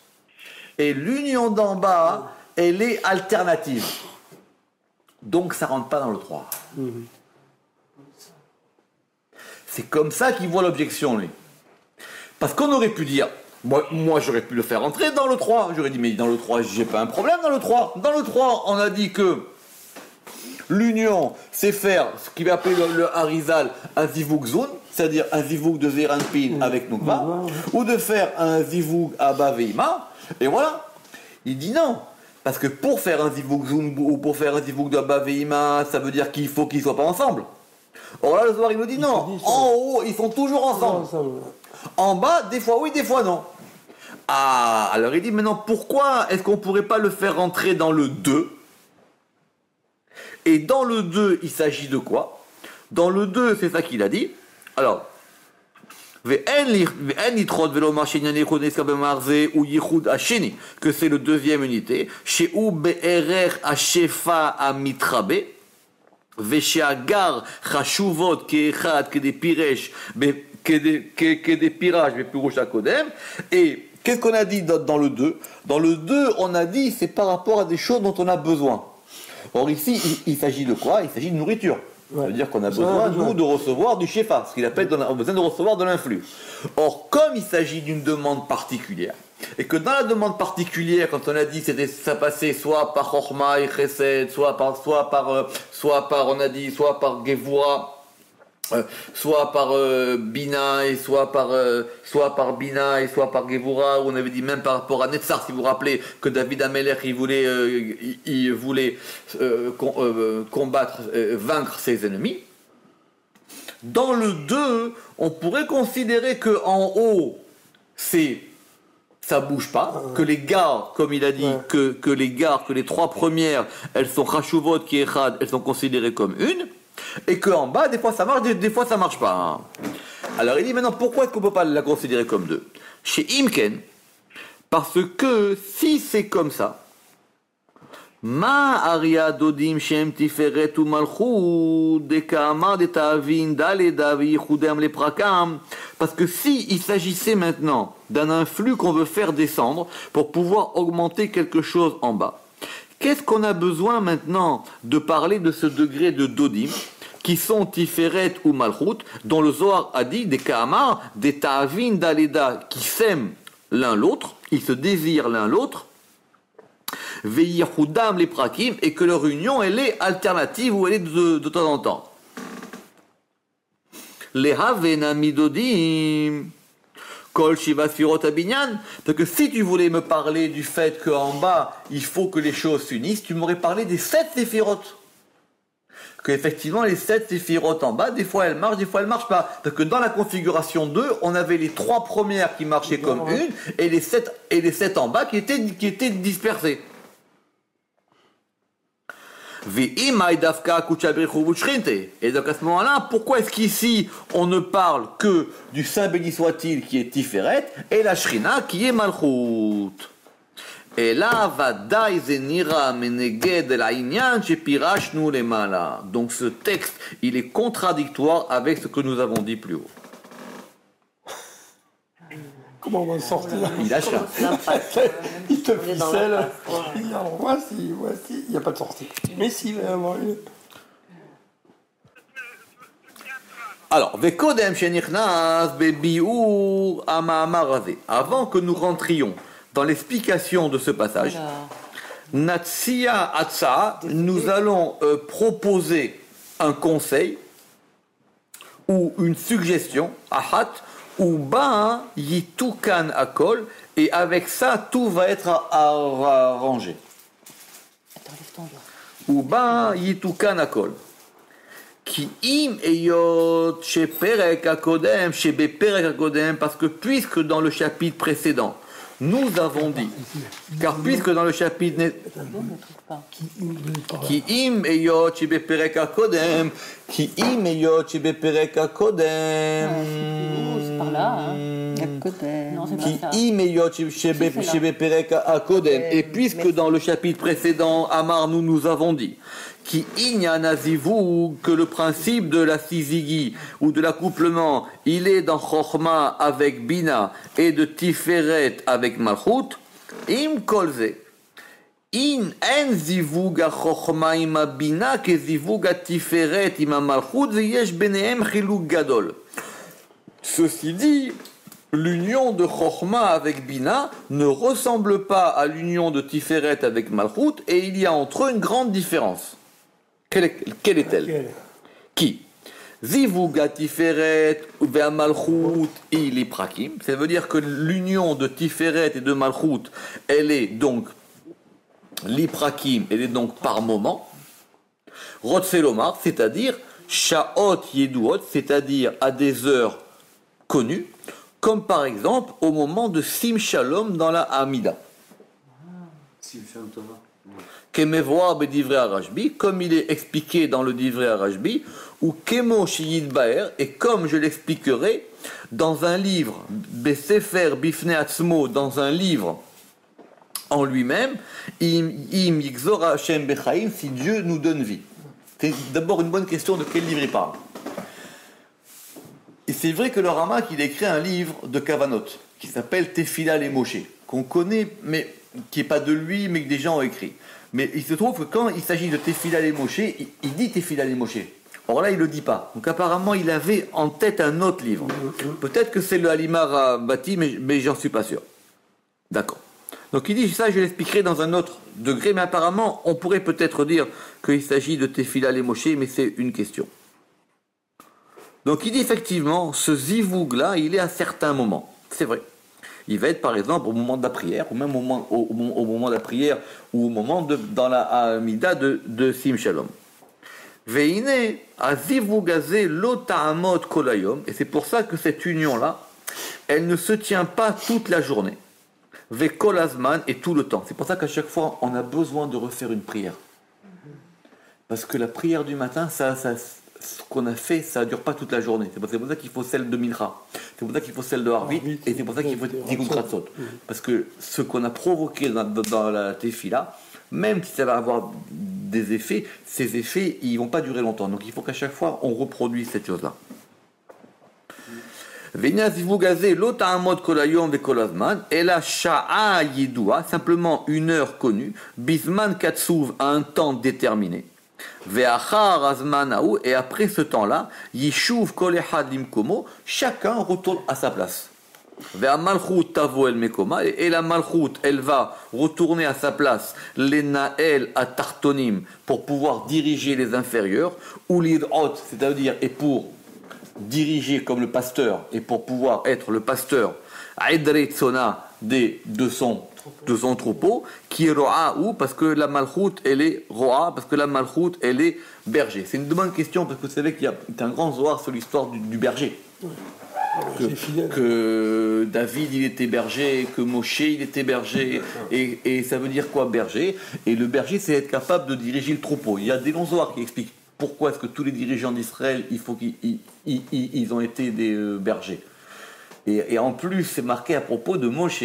et l'union d'en bas elle est alternative. Donc ça rentre pas dans le 3. C'est comme ça qu'il voit l'objection lui. Parce qu'on aurait pu dire, moi j'aurais pu le faire entrer dans le 3. J'aurais dit mais dans le 3 j'ai pas un problème dans le 3. Dans le 3 on a dit que l'union, c'est faire ce qu'il va appeler le Harizal un zivug zun, c'est-à-dire un zivug de Zeranpin avec Nukva, ou de faire un zivug Abba Veima, et voilà. Il dit non, parce que pour faire un zivug zun ou pour faire un zivug d'Abba Veima, ça veut dire qu'il faut qu'ils ne soient pas ensemble. Or là, le soir, il nous dit non, en haut, ils sont toujours ensemble. En bas, des fois oui, des fois non. Ah, alors il dit maintenant, pourquoi est-ce qu'on ne pourrait pas le faire rentrer dans le 2 ? Et dans le 2, il s'agit de quoi? Dans le 2, c'est ça qu'il a dit. Alors, que c'est le deuxième unité. Et qu'est-ce qu'on a dit dans le 2? Dans le 2, on a dit c'est par rapport à des choses dont on a besoin. Or ici, il s'agit de quoi? Il s'agit de nourriture. Ça veut dire qu'on a besoin, nous, de recevoir du shefa, ce qu'il appelle, on a besoin de recevoir de l'influx. Or, comme il s'agit d'une demande particulière, et que dans la demande particulière, quand on a dit ça passait soit par Chochma et Chesed, soit par Gevura, soit par Bina et soit par Bina et soit par Gevura, où on avait dit même par rapport à Netzar, si vous vous rappelez que David Amelech il voulait combattre, vaincre ses ennemis. Dans le 2, on pourrait considérer que en haut ça bouge pas, que les gares, comme il a dit, que les trois premières, elles sont Chashuvot qui Echad, elles sont considérées comme une. Et qu'en bas, des fois ça marche, des fois ça marche pas. Alors il dit maintenant, pourquoi est-ce qu'on ne peut pas la considérer comme 2? Chez Imken, parce que si c'est comme ça, Ma aria dodim shem tiferet u malchut de kama de ta'avin daleda v'yichudem le prakam, parce que si il s'agissait maintenant d'un influx qu'on veut faire descendre pour pouvoir augmenter quelque chose en bas, qu'est-ce qu'on a besoin maintenant de parler de ce degré de dodim qui sont Tiferet ou Malchut, dont le Zohar a dit des Kahamar, des Ta'avin d'Aleda, qui s'aiment l'un l'autre, ils se désirent l'un l'autre, Ve'yichudam les Prakim, et que leur union elle est alternative ou elle est de temps en temps. Les Havena Midodim. Kol Shiva Sfirot Abinyan, parce que si tu voulais me parler du fait qu'en bas, il faut que les choses s'unissent, tu m'aurais parlé des 7 Séphirot. Qu'effectivement, les 7 Séphirot en bas, des fois elles marchent, des fois elles marchent pas. Parce que dans la configuration 2, on avait les 3 premières qui marchaient comme une, et les 7 en bas qui étaient dispersées. Et donc à ce moment-là, pourquoi est-ce qu'ici on ne parle que du Saint béni soit-il qui est Tiferet et la Shrina qui est Malchut? Et là, donc ce texte, il est contradictoire avec ce que nous avons dit plus haut. Comment on va sortir? Il lâche là. Il te ficelle. Voici, il n'y a pas de sortie. Mais si, il va y avoir une. Alors, avant que nous rentrions dans l'explication de ce passage, Alors, Natsia Atsa, nous allons proposer un conseil ou une suggestion, Ahat, ou Ba'a Yitukan Akol, et avec ça, tout va être arrangé. attends, lève ton doigt. Ou Ba'a Yitukan Akol. Ki im eyot chez Perek Akodem, chez Beperek Akodem, parce que puisque dans le chapitre précédent, nous avons dit, car puisque dans le chapitre Bon, je ne trouve pas. Ki im eyot chez Beperek Akodem, Ki im eyot chez Beperek Akodem, Oh, c'est par là, hein. Non, c'est Ki pas ça. im eyot chez Beperek Akodem. Et puisque dans le chapitre précédent, Amar, nous avons dit, qui ignanazivu, que le principe de la sizigi ou de l'accouplement, il est dans Chochma avec Bina et de Tiferet avec Malchut, im kolze. In en zivuga Chochma ima Bina ke zivuga Tiferet ima Malchut yesh benehem chiluk gadol. Ceci dit, l'union de Chochma avec Bina ne ressemble pas à l'union de Tiferet avec Malchut et il y a entre eux une grande différence. Quelle est-elle? Qui? Zivuga Tiferet vers Malchut il est prakim. Ça veut dire que l'union de Tiferet et de Malchut, elle est donc l'iprakim, elle est donc par moment. Rotselomar, c'est-à-dire Shaot Yeduot, c'est-à-dire à des heures connues, comme par exemple au moment de Sim Shalom dans la Hamida. Sim Shalom Tova. Kemevoar bedivrei Arashbi, comme il est expliqué dans le divrei Arashbi, ou Kemo Shiyid Baer, et comme je l'expliquerai dans un livre, Besefer Bifne Atzmo, dans un livre en lui-même, Im Yigzor Hashem Bechaim, si Dieu nous donne vie. C'est d'abord une bonne question de quel livre il parle. Et c'est vrai que le Ramak, il a écrit un livre de Kavanot, qui s'appelle Tefila les Moshe, qu'on connaît, mais qui n'est pas de lui, mais que des gens ont écrit. Mais il se trouve que quand il s'agit de Tefila les Moshe, il dit Tefila les Moshe. Or là, il ne le dit pas. Donc apparemment, il avait en tête un autre livre. Peut-être que c'est le Halimar Bati, mais j'en suis pas sûr. D'accord. Donc il dit ça, je l'expliquerai dans un autre degré, mais apparemment, on pourrait peut-être dire qu'il s'agit de Tefila les Moshe, mais c'est une question. Donc il dit effectivement, ce zivoug-là, il est à certains moments. C'est vrai. Il va être par exemple au moment de la prière, ou même au moment de la prière, ou au moment dans la Hamida de Sim Shalom. Veine azivugazé lota'amot kolayom, et c'est pour ça que cette union-là, elle ne se tient pas toute la journée. Ve kolazman, et tout le temps. C'est pour ça qu'à chaque fois, on a besoin de refaire une prière. Parce que la prière du matin, ce qu'on a fait, ça ne dure pas toute la journée. C'est pour ça qu'il faut celle de Mincha. C'est pour ça qu'il faut celle de Harvit. Et c'est pour ça qu'il faut Tikkun Kratzot. Parce que ce qu'on a provoqué dans la Tefila, même si ça va avoir des effets, ces effets, ils ne vont pas durer longtemps. Donc il faut qu'à chaque fois, on reproduise cette chose-là. Simplement une heure connue, Bisman Katsuv à un temps déterminé. Et après ce temps-là, Yishuv Kol Echad Limkomo, chacun retourne à sa place. Et la Malchut, elle va retourner à sa place, les Nael à Tartonim, pour pouvoir diriger les inférieurs, ou l'Idhot, c'est-à-dire, et pour diriger comme le pasteur, et pour pouvoir être le pasteur, Aedre Tsona de son troupeau, qui est Ro'a, ou parce que la Malchut, elle est Ro'a, parce que la Malchut, elle est berger. C'est une bonne question, parce que vous savez qu'il y a un grand zohar sur l'histoire du berger. Que David il était berger, que Moshe il était berger, et ça veut dire quoi berger? Et le berger c'est être capable de diriger le troupeau. Il y a des longs zohars qui expliquent pourquoi est-ce que tous les dirigeants d'Israël il faut qu'ils ont été des bergers. Et en plus c'est marqué à propos de Moshe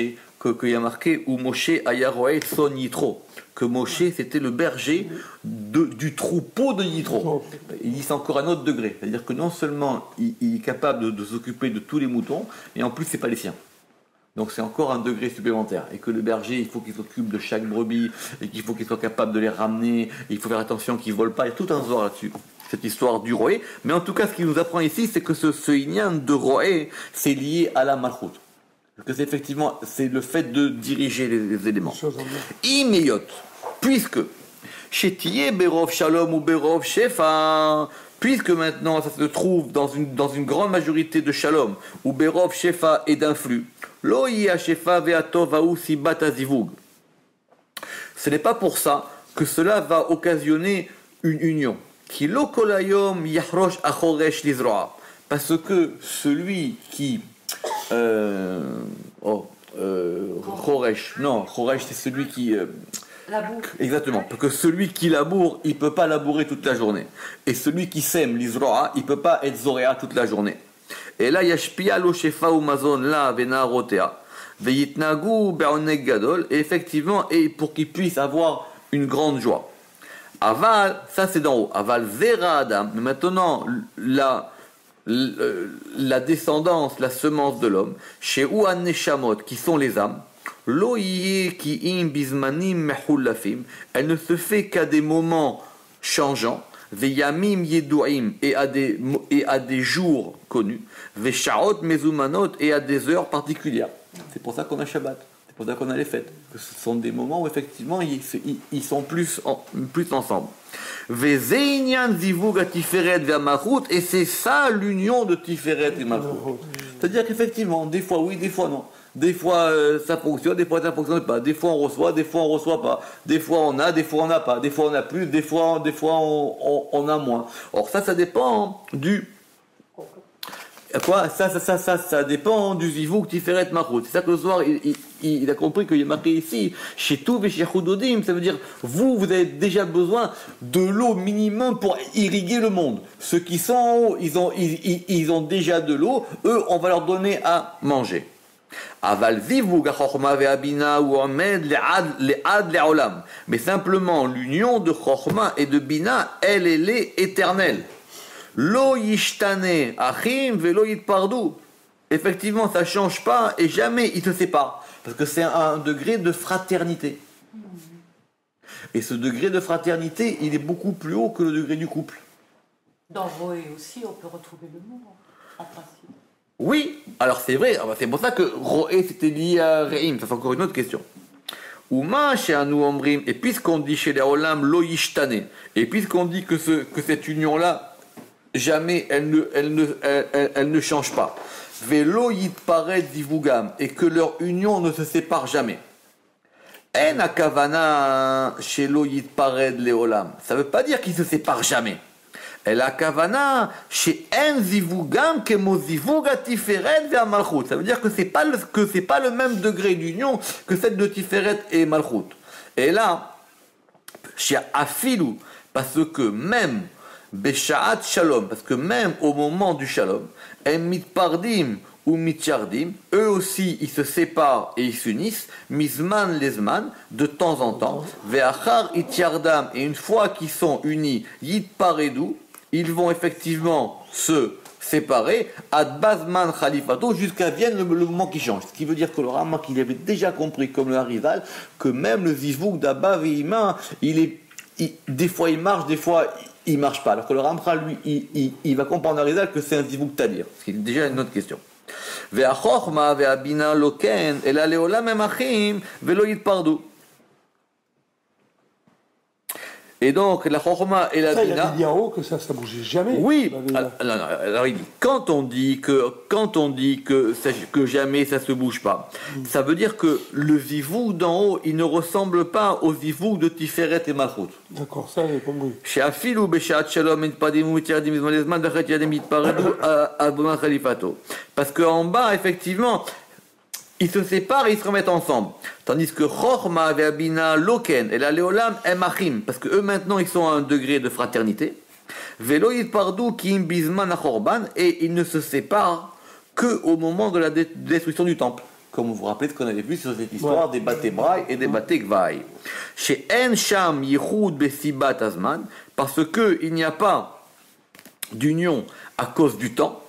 qu'il y a marqué où Moshe ayaroet son Yitro, que Moshe c'était le berger du troupeau de Yitro. Il dit c'est encore un autre degré, c'est-à-dire que non seulement il est capable de s'occuper de tous les moutons, mais en plus c'est pas les siens. Donc c'est encore un degré supplémentaire. Et que le berger, il faut qu'il s'occupe de chaque brebis, et qu'il faut qu'il soit capable de les ramener, et il faut faire attention qu'ils ne volent pas. Il y a tout un zohar là-dessus, cette histoire du roé. Mais en tout cas, ce qu'il nous apprend ici, c'est que ce inyan de roé, c'est lié à la malchut. que c'est effectivement c'est le fait de diriger les éléments. Imeyot, puisque Shetiye Berov Shalom ou Berov Shefa, puisque maintenant ça se trouve dans une grande majorité de Shalom, ou Berov Shefa et d'influx, Lo Yia Shefa Ve'atov Aou Sibat Azivug. Ce n'est pas pour ça que cela va occasionner une union. Ki lo kolayom yahrosh achoresh lizroa. Parce que celui qui choresh, non, choresh c'est celui qui laboure. Exactement, parce que celui qui laboure, il peut pas labourer toute la journée. Et celui qui sème l'izroa, il peut pas être zoréa toute la journée. Et là yashpia lo shefa ou mazon la venarotea veyitnagu be'oneg gadol. Et effectivement, et pour qu'il puisse avoir une grande joie. Aval, ça c'est d'en haut. Aval vera adam. Mais maintenant, la descendance, la semence de l'homme, chez Ouan Neshamot, qui sont les âmes, lo yé ki im bizmanim mehullafim, elle ne se fait qu'à des moments changeants, veyamim yeduim, et à des jours connus, veshaot mezumanot, et à des heures particulières. C'est pour ça qu'on a Shabbat. C'est pour ça qu'on a les fêtes. Que ce sont des moments où effectivement ils sont plus ensemble. Et c'est ça l'union de Tiferet et Malchut. C'est-à-dire qu'effectivement, des fois oui, des fois non. Des fois ça fonctionne, des fois ça ne fonctionne pas. Des fois on reçoit, des fois on ne reçoit pas. Des fois on a, des fois on n'a pas. Des fois on a plus, des fois on a moins. Or ça dépend du... Quoi? Ça dépend du zivug Tiferet Malchut. C'est ça que le soir, il a compris qu'il y a marqué ici, chez Touv et chez Chudodim, ça veut dire, vous avez déjà besoin de l'eau minimum pour irriguer le monde. Ceux qui sont en haut, ils ont déjà de l'eau, eux, on va leur donner à manger. Aval zivug ha-chokhma ve'abina ou omed le'ad le'olam. Mais simplement, l'union de Chokhma et de Bina, elle est éternelle. Lo yishtane achim velo yitpardu. Effectivement, ça ne change pas et jamais ils se séparent. Parce que c'est un degré de fraternité. Et ce degré de fraternité, il est beaucoup plus haut que le degré du couple. Dans Roé aussi, on peut retrouver le mot, en principe. Oui, alors c'est vrai, c'est pour ça que Roé c'était lié à Re'im, ça c'est encore une autre question. Uma chez Anu Omrim, et puisqu'on dit chez les Olam Lo yishtane, et puisqu'on dit que cette union-là, jamais elle ne change pas. Velo yitparet zivugam, et que leur union ne se sépare jamais. En akavana shelo yitparet leolam. Ça ne veut pas dire qu'ils se séparent jamais. El akavana chez en zivugam kemo zivuga tiferet ve malchut. Ça veut dire que c'est pas le même degré d'union que celle de Tiferet et Malchut. Et là, chez afilu, parce que même Beshaat Shalom, parce que même au moment du Shalom, en mitpardim ou mitchardim, eux aussi ils se séparent et ils s'unissent, mizman lesman, de temps en temps, ve'achar ityardam, et une fois qu'ils sont unis, yitparedu, ils vont effectivement se séparer, ad bazman khalifato, jusqu'à vienne le moment qui change. Ce qui veut dire que le Rama, qu'il avait déjà compris, comme le Harizal, que même le zivug d'Abba ve'ima, des fois il marche, des fois il marche pas. Alors que le Ramchal, lui, il va comprendre à Rizal que c'est un zivug tadir. Ce qui est déjà une autre question. Ve'achokma ve'abina loken ela leolam emachim ve'lo yitpardu. Et donc, la Chokhma et la Bina... Ça, Bina... il a dit en haut que ça bougeait jamais. Oui, alors il dit, quand on dit que jamais ça se bouge pas, ça veut dire que le zivug d'en haut, il ne ressemble pas au zivug de Tiferet et Malchut. D'accord, ça j'ai compris. Chez Afilu, Beshat Shalom, Mitpadim, Mityadim, Mizmalezman, Dachet Yadim, Mitparedu, Abuma Khalifato. Parce qu'en bas, effectivement, ils se séparent et ils se remettent ensemble. Tandis que Chokhma et Abina Loken et la Leolam Emachim, parce que eux maintenant ils sont à un degré de fraternité. Velo Yitpardu Kim Bizman Achorban, et ils ne se séparent que au moment de la destruction du temple. Comme vous vous rappelez ce qu'on avait vu sur cette histoire des Baté Braï et des Baté Gvaï. Chez En Sham Yichud Besibat Azman, parce que il n'y a pas d'union à cause du temps.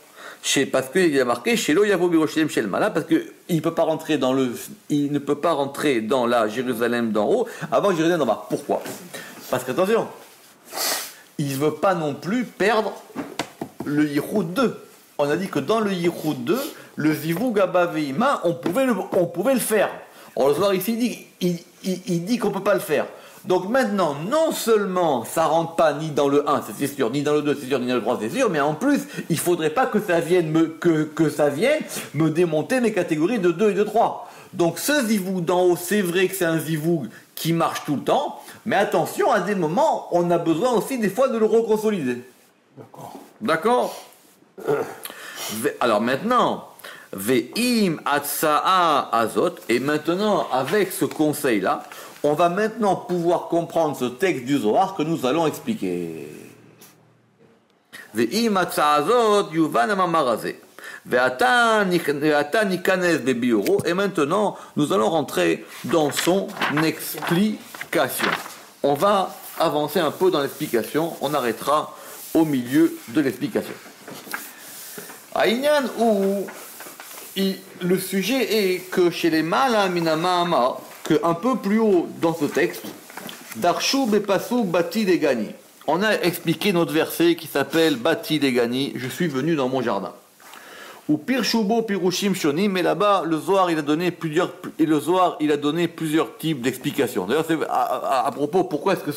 Parce qu'il y a marqué chez Loyavo Biroshem Shel Mala, parce qu'il ne peut pas rentrer dans la Jérusalem d'en haut avant Jérusalem d'en bas. Pourquoi? Parce qu'attention, il ne veut pas non plus perdre le Yichud 2. On a dit que dans le Yichud 2, le zivug abba ve'ima, on pouvait le faire. Alors le Zohar ici il dit qu'on ne peut pas le faire. Donc maintenant, non seulement ça ne rentre pas ni dans le 1, c'est sûr, ni dans le 2, c'est sûr, ni dans le 3, c'est sûr, mais en plus, il ne faudrait pas que ça vienne me démonter mes catégories de 2 et de 3. Donc ce zivug d'en haut, c'est vrai que c'est un zivug qui marche tout le temps, mais attention, à des moments, on a besoin aussi des fois de le reconsolider. D'accord. Alors maintenant, ve'im atsa'a azot, et maintenant, avec ce conseil-là, on va maintenant pouvoir comprendre ce texte du Zohar que nous allons expliquer. Ve'im atsa'a azot yuvan amamar hazeh. Ve'ata nikanes bebiuro, et maintenant, nous allons rentrer dans son explication. On va avancer un peu dans l'explication, on arrêtera au milieu de l'explication. Aïnyan où le sujet est que chez les Mala Minamahama, qu'un peu plus haut dans ce texte, Darshu Bepasu Bati Degani. On a expliqué notre verset qui s'appelle Bati Degani, je suis venu dans mon jardin. Ou Pirshubo Pirushim Shonim, mais là-bas, le Zohar il a donné plusieurs types d'explications. D'ailleurs, c'est à propos, pourquoi est-ce que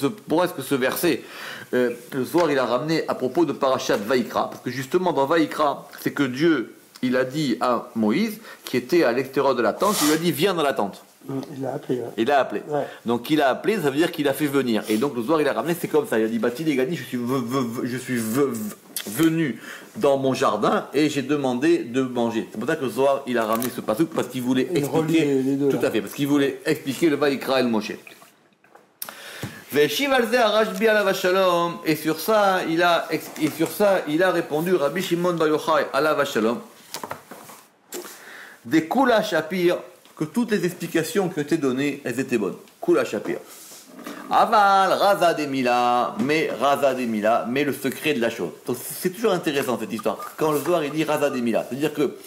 ce verset, le Zohar il a ramené à propos de Parashat Vaïkra, parce que justement dans Vaïkra, c'est que Dieu, il a dit à Moïse, qui était à l'extérieur de la tente, il lui a dit viens dans la tente. Il l'a appelé. Ouais. Il l'a appelé. Ouais. Donc il a appelé, ça veut dire qu'il a fait venir. Et donc le Zohar il a ramené, c'est comme ça. Il a dit Bati Degani, je suis venu dans mon jardin et j'ai demandé de manger. C'est pour ça que le Zohar il a ramené ce pasuk parce qu'il voulait expliquer les deux, tout à fait, parce qu'il voulait expliquer le Vaïkra et le Moshe. Et sur ça il a répondu Rabbi Shimon Bar Yochai alav shalom des Kula Shapir, que toutes les explications qui ont été données, elles étaient bonnes. Kula Shapir. Aval, Raza de Mila, mais le secret de la chose. Donc c'est toujours intéressant cette histoire. Quand le Zohar il dit Raza de Mila, c'est-à-dire que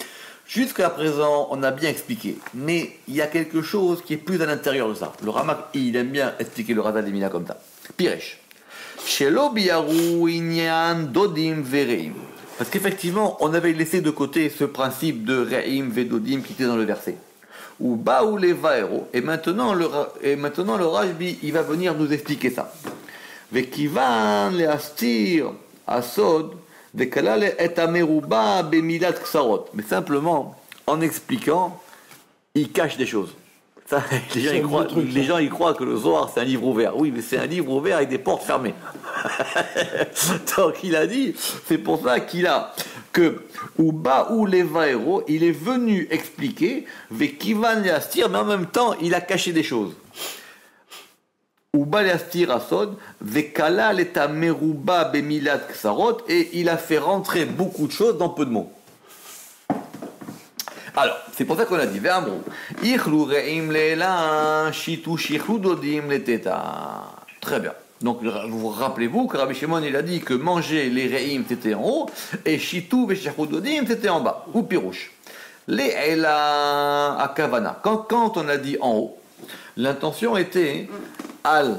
jusqu'à présent on a bien expliqué, mais il y a quelque chose qui est plus à l'intérieur de ça. Le Ramak, il aime bien expliquer le Raza de Mila comme ça. Piresh. Shelo biyaru inyan dodim vereim. Parce qu'effectivement, on avait laissé de côté ce principe de re'im vedodim qui était dans le verset. Ou baou les vaero, et maintenant le Rajbi il va venir nous expliquer ça. Vekivan le astir asod vekalale et ameruba bemilat ksarot. Mais simplement en expliquant, il cache des choses. Ça, les gens ils croient que le Zohar c'est un livre ouvert. Oui, mais c'est un livre ouvert avec des portes fermées. Donc il a dit, c'est pour ça qu'il a que Uba ou Levaero, il est venu expliquer Vekivan Leastir, mais en même temps il a caché des choses. Uba Leastir Asod, Vekala Leta Meruba Bemilat Ksarot, et il a fait rentrer beaucoup de choses dans peu de mots. Alors, c'est pour ça qu'on a dit Ve'amru, Ichlu Re'im Le'ela, Shitu Shichlu Dodim Leteta. Très bien. Donc, vous rappelez-vous que Rabbi Shimon, il a dit que manger les re'im, c'était en haut, et shitu v'shechut dodim, c'était en bas, ou pirouche. Les ela akavana. Quand on a dit en haut, l'intention était al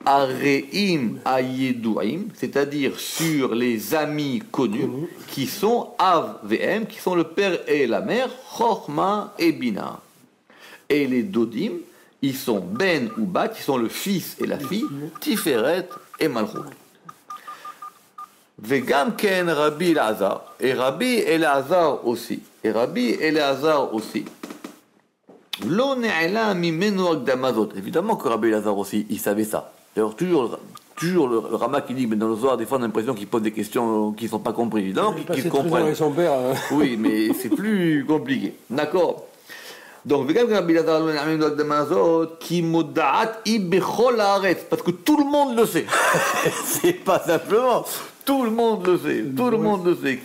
areim ayeduim, c'est-à-dire sur les amis connus, qui sont av v'em, qui sont le père et la mère, chorma et bina. Et les dodim, ils sont Ben ou Bat, qui sont le fils et la fille, Tiferet et Malchut. Vegam ken Rabbi Elazar, et Rabbi Elazar aussi. Lo ne'ela mimenu akdamazot. Évidemment que Rabbi Elazar aussi, il savait ça. D'ailleurs, toujours le Rama qui dit, mais dans le Zohar, des fois, on a l'impression qu'il pose des questions qui ne sont pas comprises. Évidemment qu'il comprenne. Avec son père. Oui, mais c'est plus compliqué. D'accord. Donc, parce que tout le monde le sait. C'est pas simplement, tout le monde le sait.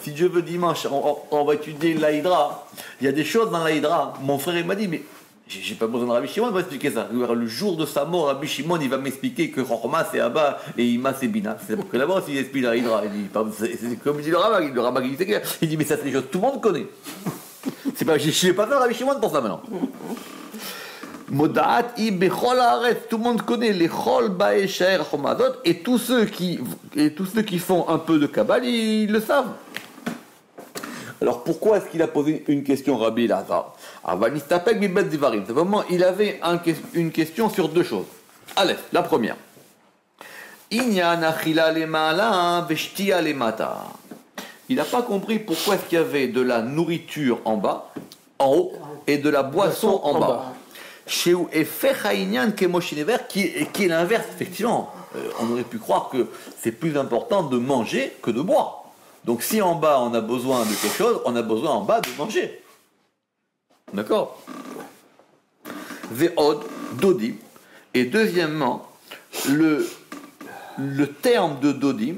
Si Dieu veut, dimanche, on va étudier l'Aïdra. Il y a des choses dans l'Aïdra. Mon frère, il m'a dit, mais j'ai pas besoin de Rabbi Shimon, il va expliquer ça. Le jour de sa mort, Rabbi Shimon, il va m'expliquer que Chorma c'est Abba et Ima c'est Bina. C'est pour que là-bas, s'il explique l'Aïdra, il dit, c'est comme dit le Ramak, il dit, il dit, mais ça, c'est des choses que tout le monde connaît. C'est pas, je ne vais pas faire Rabbi Shimon pour ça maintenant. Modat i bechol haaretz, tout le monde connaît les chol baesher chomadot, et tous ceux qui font un peu de Kabbale, ils le savent. Alors pourquoi est-ce qu'il a posé une question, Rabbi Elazar? C'est vraiment, il avait une question sur deux choses. Allez, la première. Il n'a pas compris pourquoi est-ce qu'il y avait de la nourriture en bas, en haut, et de la boisson en bas. Chez qui est l'inverse, effectivement. On aurait pu croire que c'est plus important de manger que de boire. Donc si en bas on a besoin de quelque chose, on a besoin en bas de manger. D'accord? Ve'od, dodim. Et deuxièmement, le terme de dodim,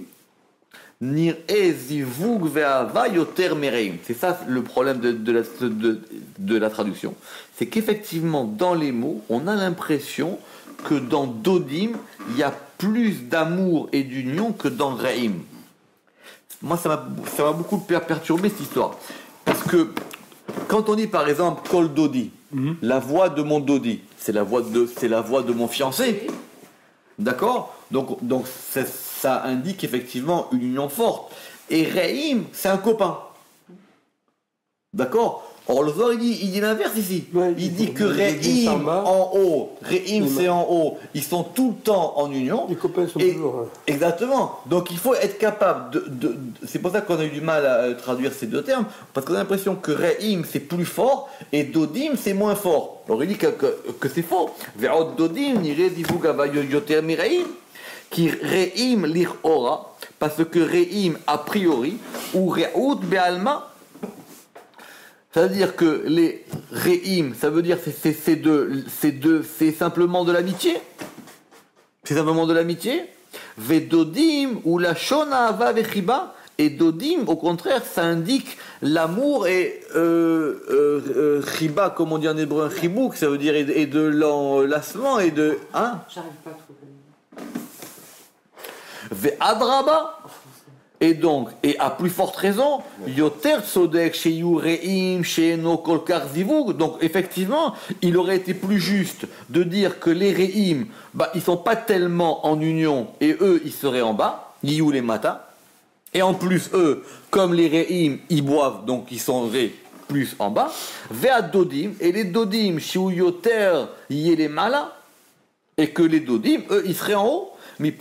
nir ezivug ve'ava yoter mereim. C'est ça le problème de la traduction. C'est qu'effectivement, dans les mots, on a l'impression que dans dodim, il y a plus d'amour et d'union que dans reim. Moi, ça m'a beaucoup perturbé cette histoire. Parce que quand on dit par exemple Kol Dodi, la voix de mon Dodi, c'est la voix de mon fiancé. D'accord? Donc ça indique effectivement une union forte. Et Reim, c'est un copain. D'accord? Or, le Zohar, il dit l'inverse ici. Ouais, il dit que Reim en haut, Reim c'est en haut, ils sont tout le temps en union. Les copains sont toujours. Exactement. Donc il faut être capable c'est pour ça qu'on a eu du mal à traduire ces deux termes, parce qu'on a l'impression que Reim c'est plus fort et Dodim c'est moins fort. Alors il dit que c'est faux. Ve'od Dodim, nire divuga yoter mireim, qui Reim lir ora, parce que Reim a priori, ou Re'ut be'alma. C'est-à-dire que les Re'im, ça veut dire c'est simplement de l'amitié. C'est simplement de l'amitié. Ve'dodim ou la shona ava vechiba. Et dodim, au contraire, ça indique l'amour et chiba, comme on dit en hébreu, chibouk, ça veut dire et de l'enlacement et de. Hein? J'arrive pas à trouver. Ve'adraba. Et donc, et à plus forte raison, yoter sodek chez Yureim, chez no kolkar zivug. Donc, effectivement, il aurait été plus juste de dire que les Re'im, ils sont pas tellement en union et eux, ils seraient en bas, Yiyu les mata. Et en plus, eux, comme les Re'im, ils boivent, donc ils seraient plus en bas. Ve'ad dodim, et les dodim, chez yoter les mala, et que les dodim, eux, ils seraient en haut. Et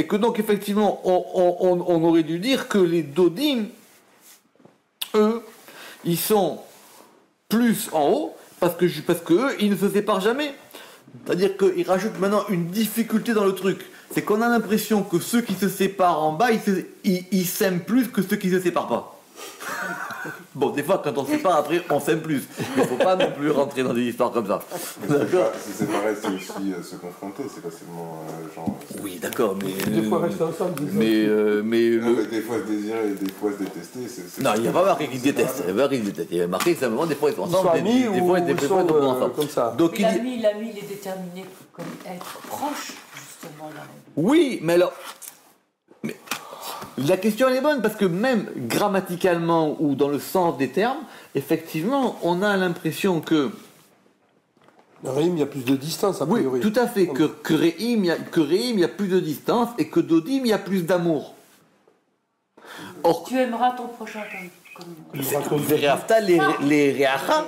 que donc effectivement on aurait dû dire que les dodim, eux, ils sont plus en haut parce que eux, ils ne se séparent jamais. C'est-à-dire qu'ils rajoutent maintenant une difficulté dans le truc. C'est qu'on a l'impression que ceux qui se séparent en bas, ils s'aiment plus que ceux qui ne se séparent pas. Bon, des fois, quand on se sépare, après, on s'aime plus. Il ne faut pas non plus rentrer dans des histoires comme ça. D'accord. Se séparer, c'est aussi se confronter, c'est pas seulement genre. Oui, d'accord, mais. Des fois rester ensemble. Des fois se désirer et des fois se détester. Non, il n'y a pas marqué qu'ils se détestent. Il y a marqué simplement des fois ils sont ensemble, des fois ils sont ensemble. Comme ça. Donc l'ami, il est déterminé comme être proche, justement. Oui, mais alors. La question elle est bonne parce que même grammaticalement ou dans le sens des termes, effectivement, on a l'impression que Re'im, il y a plus de distance a priori. Oui, tout à fait. Que Re'im, il y a plus de distance et que Dodim, il y a plus d'amour. Or, tu aimeras ton prochain comme les Re'acha,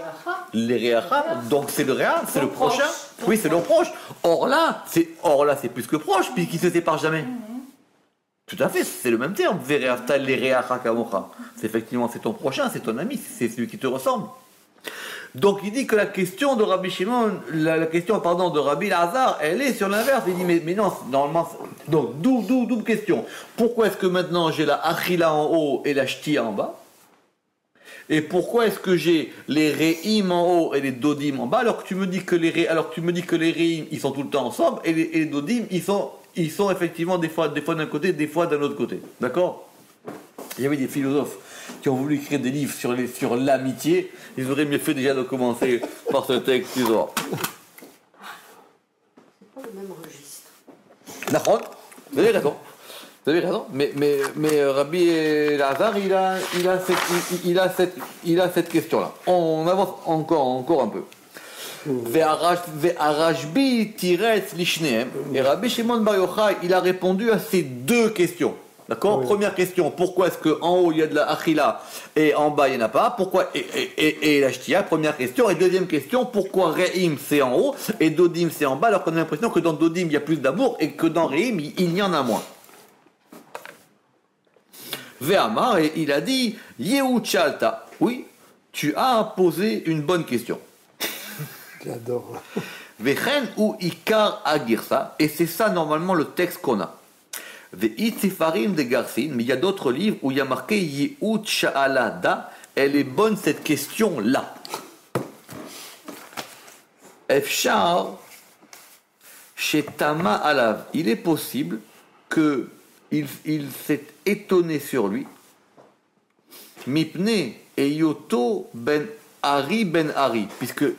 donc c'est le Re'a, c'est le prochain. Oui, c'est le proche. Or là, c'est plus que proche puisqu'ils ne se séparent jamais. Tout à fait, c'est le même terme. C'est effectivement, c'est ton prochain, c'est ton ami, c'est celui qui te ressemble. Donc il dit que la question de Rabbi Shimon, la question de Rabbi Elazar, elle est sur l'inverse. Il dit mais non, normalement. Donc double question. Pourquoi est-ce que maintenant j'ai la achila en haut et la shtia en bas? Et pourquoi est-ce que j'ai les re'im en haut et les dodim en bas alors que tu me dis que les re'im ils sont tout le temps ensemble et les dodim ils sont effectivement des fois d'un côté, des fois d'un autre côté. D'accord? Il y avait des philosophes qui ont voulu écrire des livres sur l'amitié. Ils auraient mieux fait déjà de commencer par ce texte du Zohar. C'est pas le même registre. D'accord? Vous avez raison. Vous avez raison. Mais Rabbi Elazar, il a cette question-là. On avance encore un peu. Ve'arashbi tiretz lishneem. Et Rabbi Shimon Bar Yochai, il a répondu à ces deux questions. D'accord? Oui. Première question, pourquoi est-ce qu'en haut il y a de la achila et en bas il n'y en a pas? Pourquoi et la shtia? Première question. Et deuxième question, pourquoi Re'im c'est en haut et Dodim c'est en bas, alors qu'on a l'impression que dans Dodim il y a plus d'amour et que dans Re'im il y en a moins. Ve'amar, et il a dit Yehud Shalta. Oui, tu as posé une bonne question. J'adore. Vechen ou Ikar Agirsa, et c'est ça normalement le texte qu'on a. Ve'itzifarim de Garsin, mais il y a d'autres livres où il y a marqué Yehud Sha'alada, elle est bonne cette question-là. Efshar Shetama Alav, il est possible que il s'est étonné sur lui. Mipne et Yoto ben Ari, puisqu'il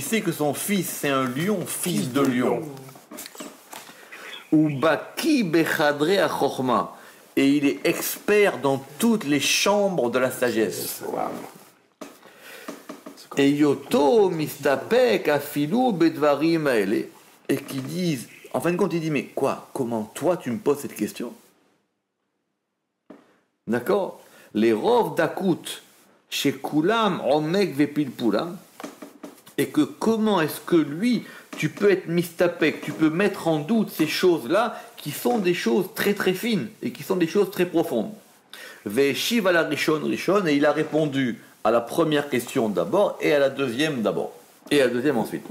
sait que son fils c'est un lion, fils de lion. Ou Baki Bechadre Achorma, et il est expert dans toutes les chambres de la sagesse. Et Yoto Mistapek Afilu Bedvarim Aele, et qui disent, en fin de compte, il dit, mais quoi, comment toi tu me poses cette question? D'accord? Les Rov d'Akut, chez Kulam, Omek Vepilpulam, et que comment est-ce que lui, tu peux être mistapek, tu peux mettre en doute ces choses-là, qui sont des choses très très fines, et qui sont des choses très profondes. Veshiv ala Rishon Rishon, et il a répondu à la première question d'abord, et à la deuxième d'abord, et à la deuxième ensuite.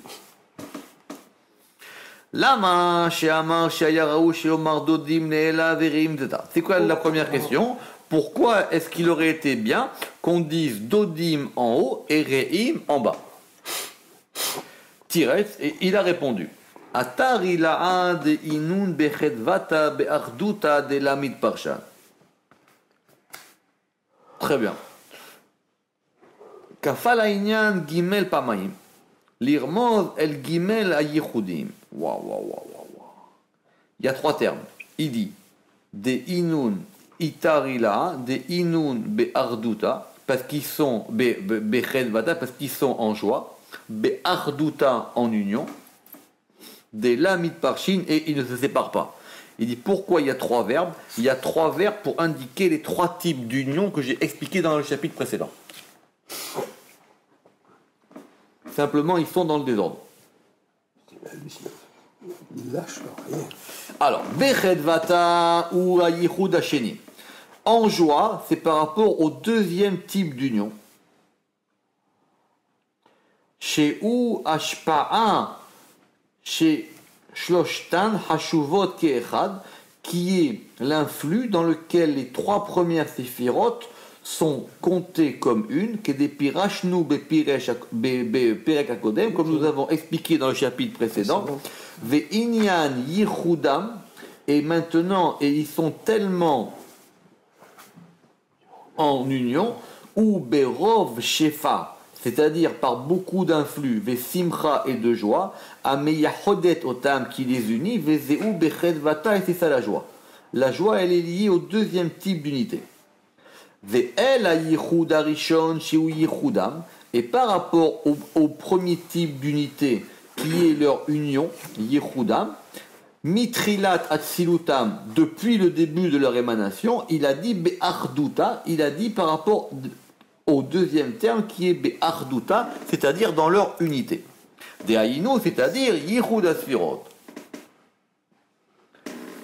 Lama, Sheamar, Sheyaraou, Sheomar, Dodim, Neela, Verim, etc. C'est quoi la première question? Pourquoi est-ce qu'il aurait été bien qu'on dise Dodim en haut et Reim en bas? Tiretz, et il a répondu Atar ila'a de inun bechedvata be'arduta de lamid parshan. Très bien. Kafal ha'inyan gimel pamaim. L'irmoz el gimel ha'yichudim. Waouh. Il y a trois termes. Il dit de inun itarila, de inun be'arduta, parce qu'ils sont bechedvata, parce qu'ils sont en joie, be'arduta en union, de lamid parshin, et ils ne se séparent pas. Il dit pourquoi il y a trois verbes? Il y a trois verbes pour indiquer les trois types d'union que j'ai expliqués dans le chapitre précédent. Simplement, ils sont dans le désordre. Il lâche rien. Alors, Bechedvata ou Ayichud Hasheni. En joie, c'est par rapport au deuxième type d'union. Chez ou Ashpa'a, chez Shloshtan Hashuvot Keechad, qui est l'influx dans lequel les trois premières séphirotes sont comptées comme une, qui est des pirachnu beperek akodem, comme nous avons expliqué dans le chapitre précédent. Ve'inyan yichudam, et maintenant, et ils sont tellement en union, ou berov shefa, c'est-à-dire par beaucoup d'influx, ve'simcha et de joie, ameyahodet otam qui les unit, ve'zeu bechedvata, et c'est ça la joie. La joie, elle est liée au deuxième type d'unité. Ve'el hayichud harishon shiu yichudam, et par rapport au premier type d'unité qui est leur union, yichudam, mitrilat atsilutam, depuis le début de leur émanation, il a dit be'arduta, il a dit par rapport au deuxième terme qui est be'arduta, c'est-à-dire dans leur unité. De'aïno, c'est-à-dire yichud asfirot.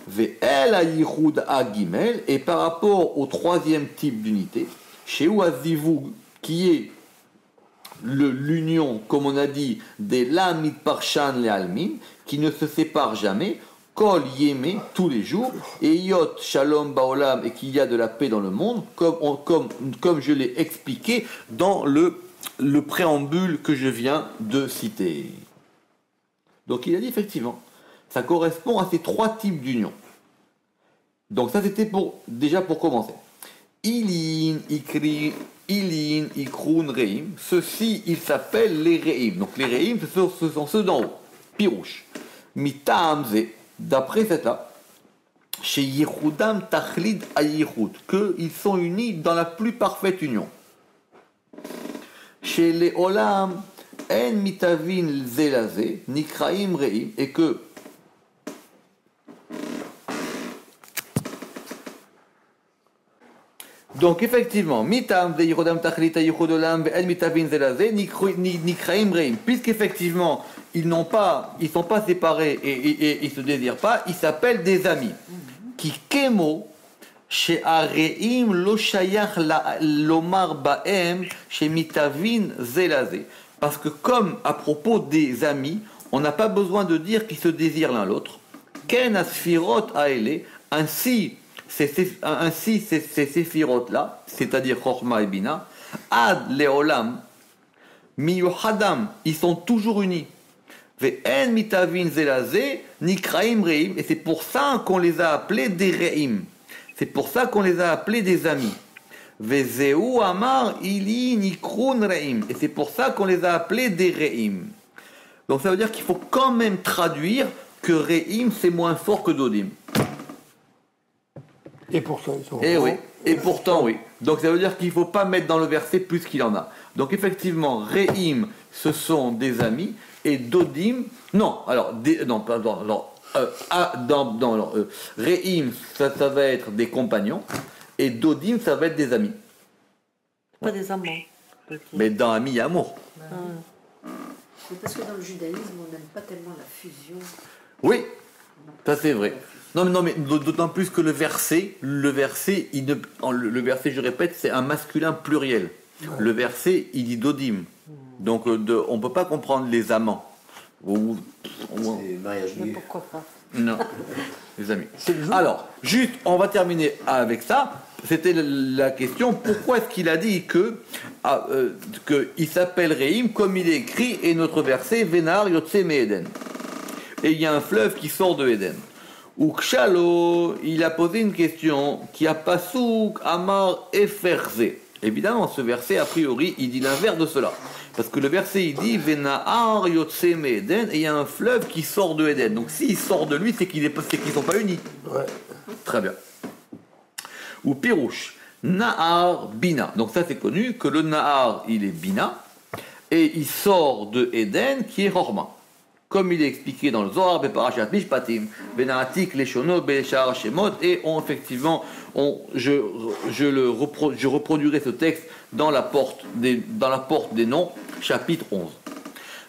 Ve'el hayichud agimel, et par rapport au troisième type d'unité, chez Ouazivug, qui est l'union, comme on a dit, des lamid parshan le almin, qui ne se séparent jamais, kol yémé, tous les jours, et yot shalom baolam, et qu'il y a de la paix dans le monde, comme je l'ai expliqué dans le préambule que je viens de citer. Donc il a dit effectivement, ça correspond à ces trois types d'union. Donc ça c'était déjà pour commencer. Ilin, Ikri, Ilin, Ikrun, Reim. Ceux-ci, ils s'appellent les Reim. Donc les Reim, ce sont ceux d'en haut. Pirouche. Mitamze, d'après cette-là, chez Yichudam Tachlid Ayichud, qu'ils sont unis dans la plus parfaite union. Chez les Olam, En mitavin zelazé, nikraim reim, et que donc effectivement, mitam de yirodam tachlita yirodolam en mitavin zelazé, nikraim reim, puisqu'effectivement ils sont pas séparés et ils se désirent pas, ils s'appellent des amis. Qui kemo she'areim lo shayach lomar baem shemitavin zelazé. Parce que comme à propos des amis, on n'a pas besoin de dire qu'ils se désirent l'un l'autre. Ken asfirot aele, ainsi ces séphirotes-là, c'est-à-dire Chorma et Bina, ad leolam, miyuhadam, ils sont toujours unis. Ve'en mitavin zelazé, nikraim reim, et c'est pour ça qu'on les a appelés des reim. C'est pour ça qu'on les a appelés des amis. Vezeu amar ili nikrun reim. Et c'est pour ça qu'on les a appelés des reim. Donc ça veut dire qu'il faut quand même traduire que reim c'est moins fort que dodim. Et pourtant, ils sont. Et oui. Et pourtant, oui. Donc ça veut dire qu'il ne faut pas mettre dans le verset plus qu'il en a. Donc effectivement, reim, ce sont des amis. Et dodim, non. Alors, non, pardon. Alors, reim, ça va être des compagnons. Et dodim, ça va être des amis. Pas des amants. Mais dans ami, il y a amour. C'est parce que dans le judaïsme, on n'aime pas tellement la fusion. Oui, ça c'est vrai. Non, mais d'autant plus que le verset, je répète, c'est un masculin pluriel. Le verset, il dit dodim. Donc, on ne peut pas comprendre les amants. C'est mariage Mais gay. pourquoi pas? Non, les amis. Alors, juste, on va terminer avec ça. C'était la question, pourquoi est-ce qu'il a dit qu'il s'appelle Reim, comme il est écrit, et notre verset, Venar Yotse Me'eden. Et il y a un fleuve qui sort de Éden. Ukshalo, il a posé une question, qui a Pasuk Amar Eferze. Évidemment, ce verset, a priori, il dit l'inverse de cela. Parce que le verset, il dit Venar Yotse Me'eden, et il y a un fleuve qui sort de Éden. Donc s'il sort de lui, c'est qu'ils ne sont pas unis. Ouais. Très bien. Ou Pirouche, Nahar Bina. Donc ça c'est connu que le Nahar il est Bina et il sort de Éden qui est Horma. Comme il est expliqué dans le Zohar, Beparashat Mishpatim, Benatik, Leshono, Beleshar, Shemot, et je reproduirai ce texte dans la porte des noms, chapitre 11.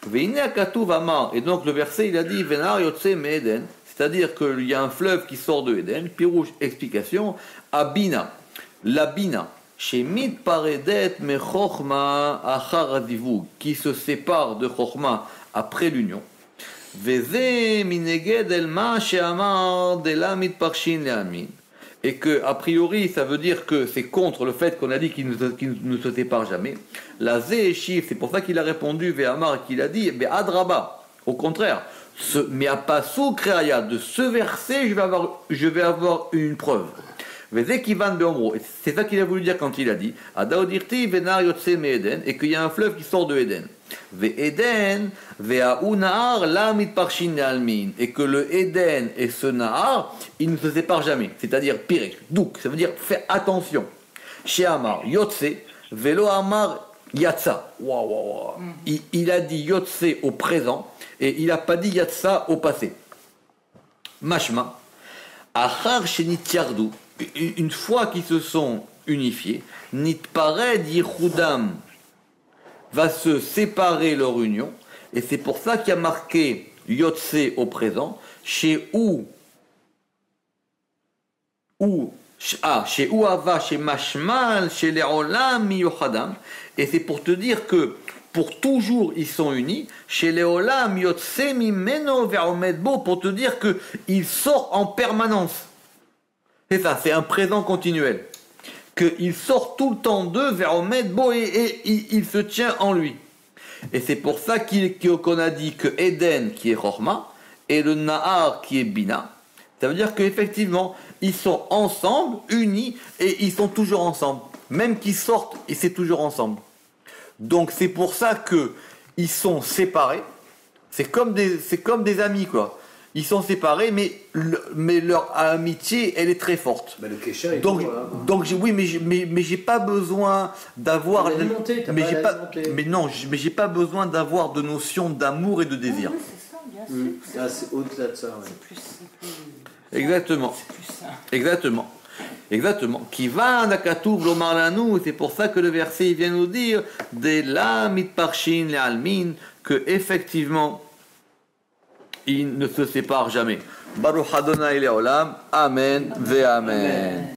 Veine Akatuv Amar, et donc le verset il a dit Venar Yotse Me'eden. C'est-à-dire qu'il y a un fleuve qui sort de Éden, Pirouche, explication, Abina, la Bina, chez Mit Paredet me Chochma Achar Adivug, qui se sépare de Chochma après l'union. Veze Mineged Elma Sheamar de la Mit Parshin Leamin. Et que, a priori, ça veut dire que c'est contre le fait qu'on a dit qu'il ne se sépare jamais. La Zé Shif, c'est pour ça qu'il a répondu, Ve'amar, qu'il a dit, Adraba, au contraire. Mais à Pasuk Reaya, de ce verset, je vais avoir une preuve. C'est ça qu'il a voulu dire quand il a dit Adaodirti venar yotse me'eden, et qu'il y a un fleuve qui sort de Éden. Ve'eden ve'a'u nahar la mitparshin almin, et que le Éden et ce nahar, ils ne se séparent jamais. C'est-à-dire pirek, douk, ça veut dire fais attention. Chez Amar yotse velo amar yatsa. Il a dit yotse au présent. Et il n'a pas dit Yatsa au passé. Mashma, Achar Shenitiardu, une fois qu'ils se sont unifiés, Nitpared Yichudam va se séparer leur union, et c'est pour ça qu'il y a marqué Yotse au présent, chez Ava, chez Mashmal, chez Leolam, Miyochadam, et c'est pour te dire que pour toujours ils sont unis, chez Léolam Yotse Mimeno Ve'omedbo, pour te dire qu'il sort en permanence. C'est ça, c'est un présent continuel. Qu'il sort tout le temps d'eux Ve'omedbo et il se tient en lui. Et c'est pour ça qu'on a dit que Éden qui est Chorma et le Nahar qui est Bina. Ça veut dire qu'effectivement, ils sont ensemble, unis, et ils sont toujours ensemble. Même qu'ils sortent, et c'est toujours ensemble. Donc c'est pour ça qu'ils sont séparés. C'est comme des amis, quoi. Ils sont séparés, mais leur amitié, elle est très forte. Bah, le Kesher, Donc oui, mais j'ai pas besoin d'avoir. Mais non, mais j'ai pas besoin d'avoir de notion d'amour et de désir. Oui, c'est ça, bien sûr. Ah, c'est au-delà de ça. Ouais. C'est plus. Exactement. C'est plus ça. Exactement. Qui va nakatuv lomar lanu, c'est pour ça que le verset vient nous dire de la mitparshin le almin, que effectivement ils ne se séparent jamais. Baruch Adonai Leolam, Amen ve Amen.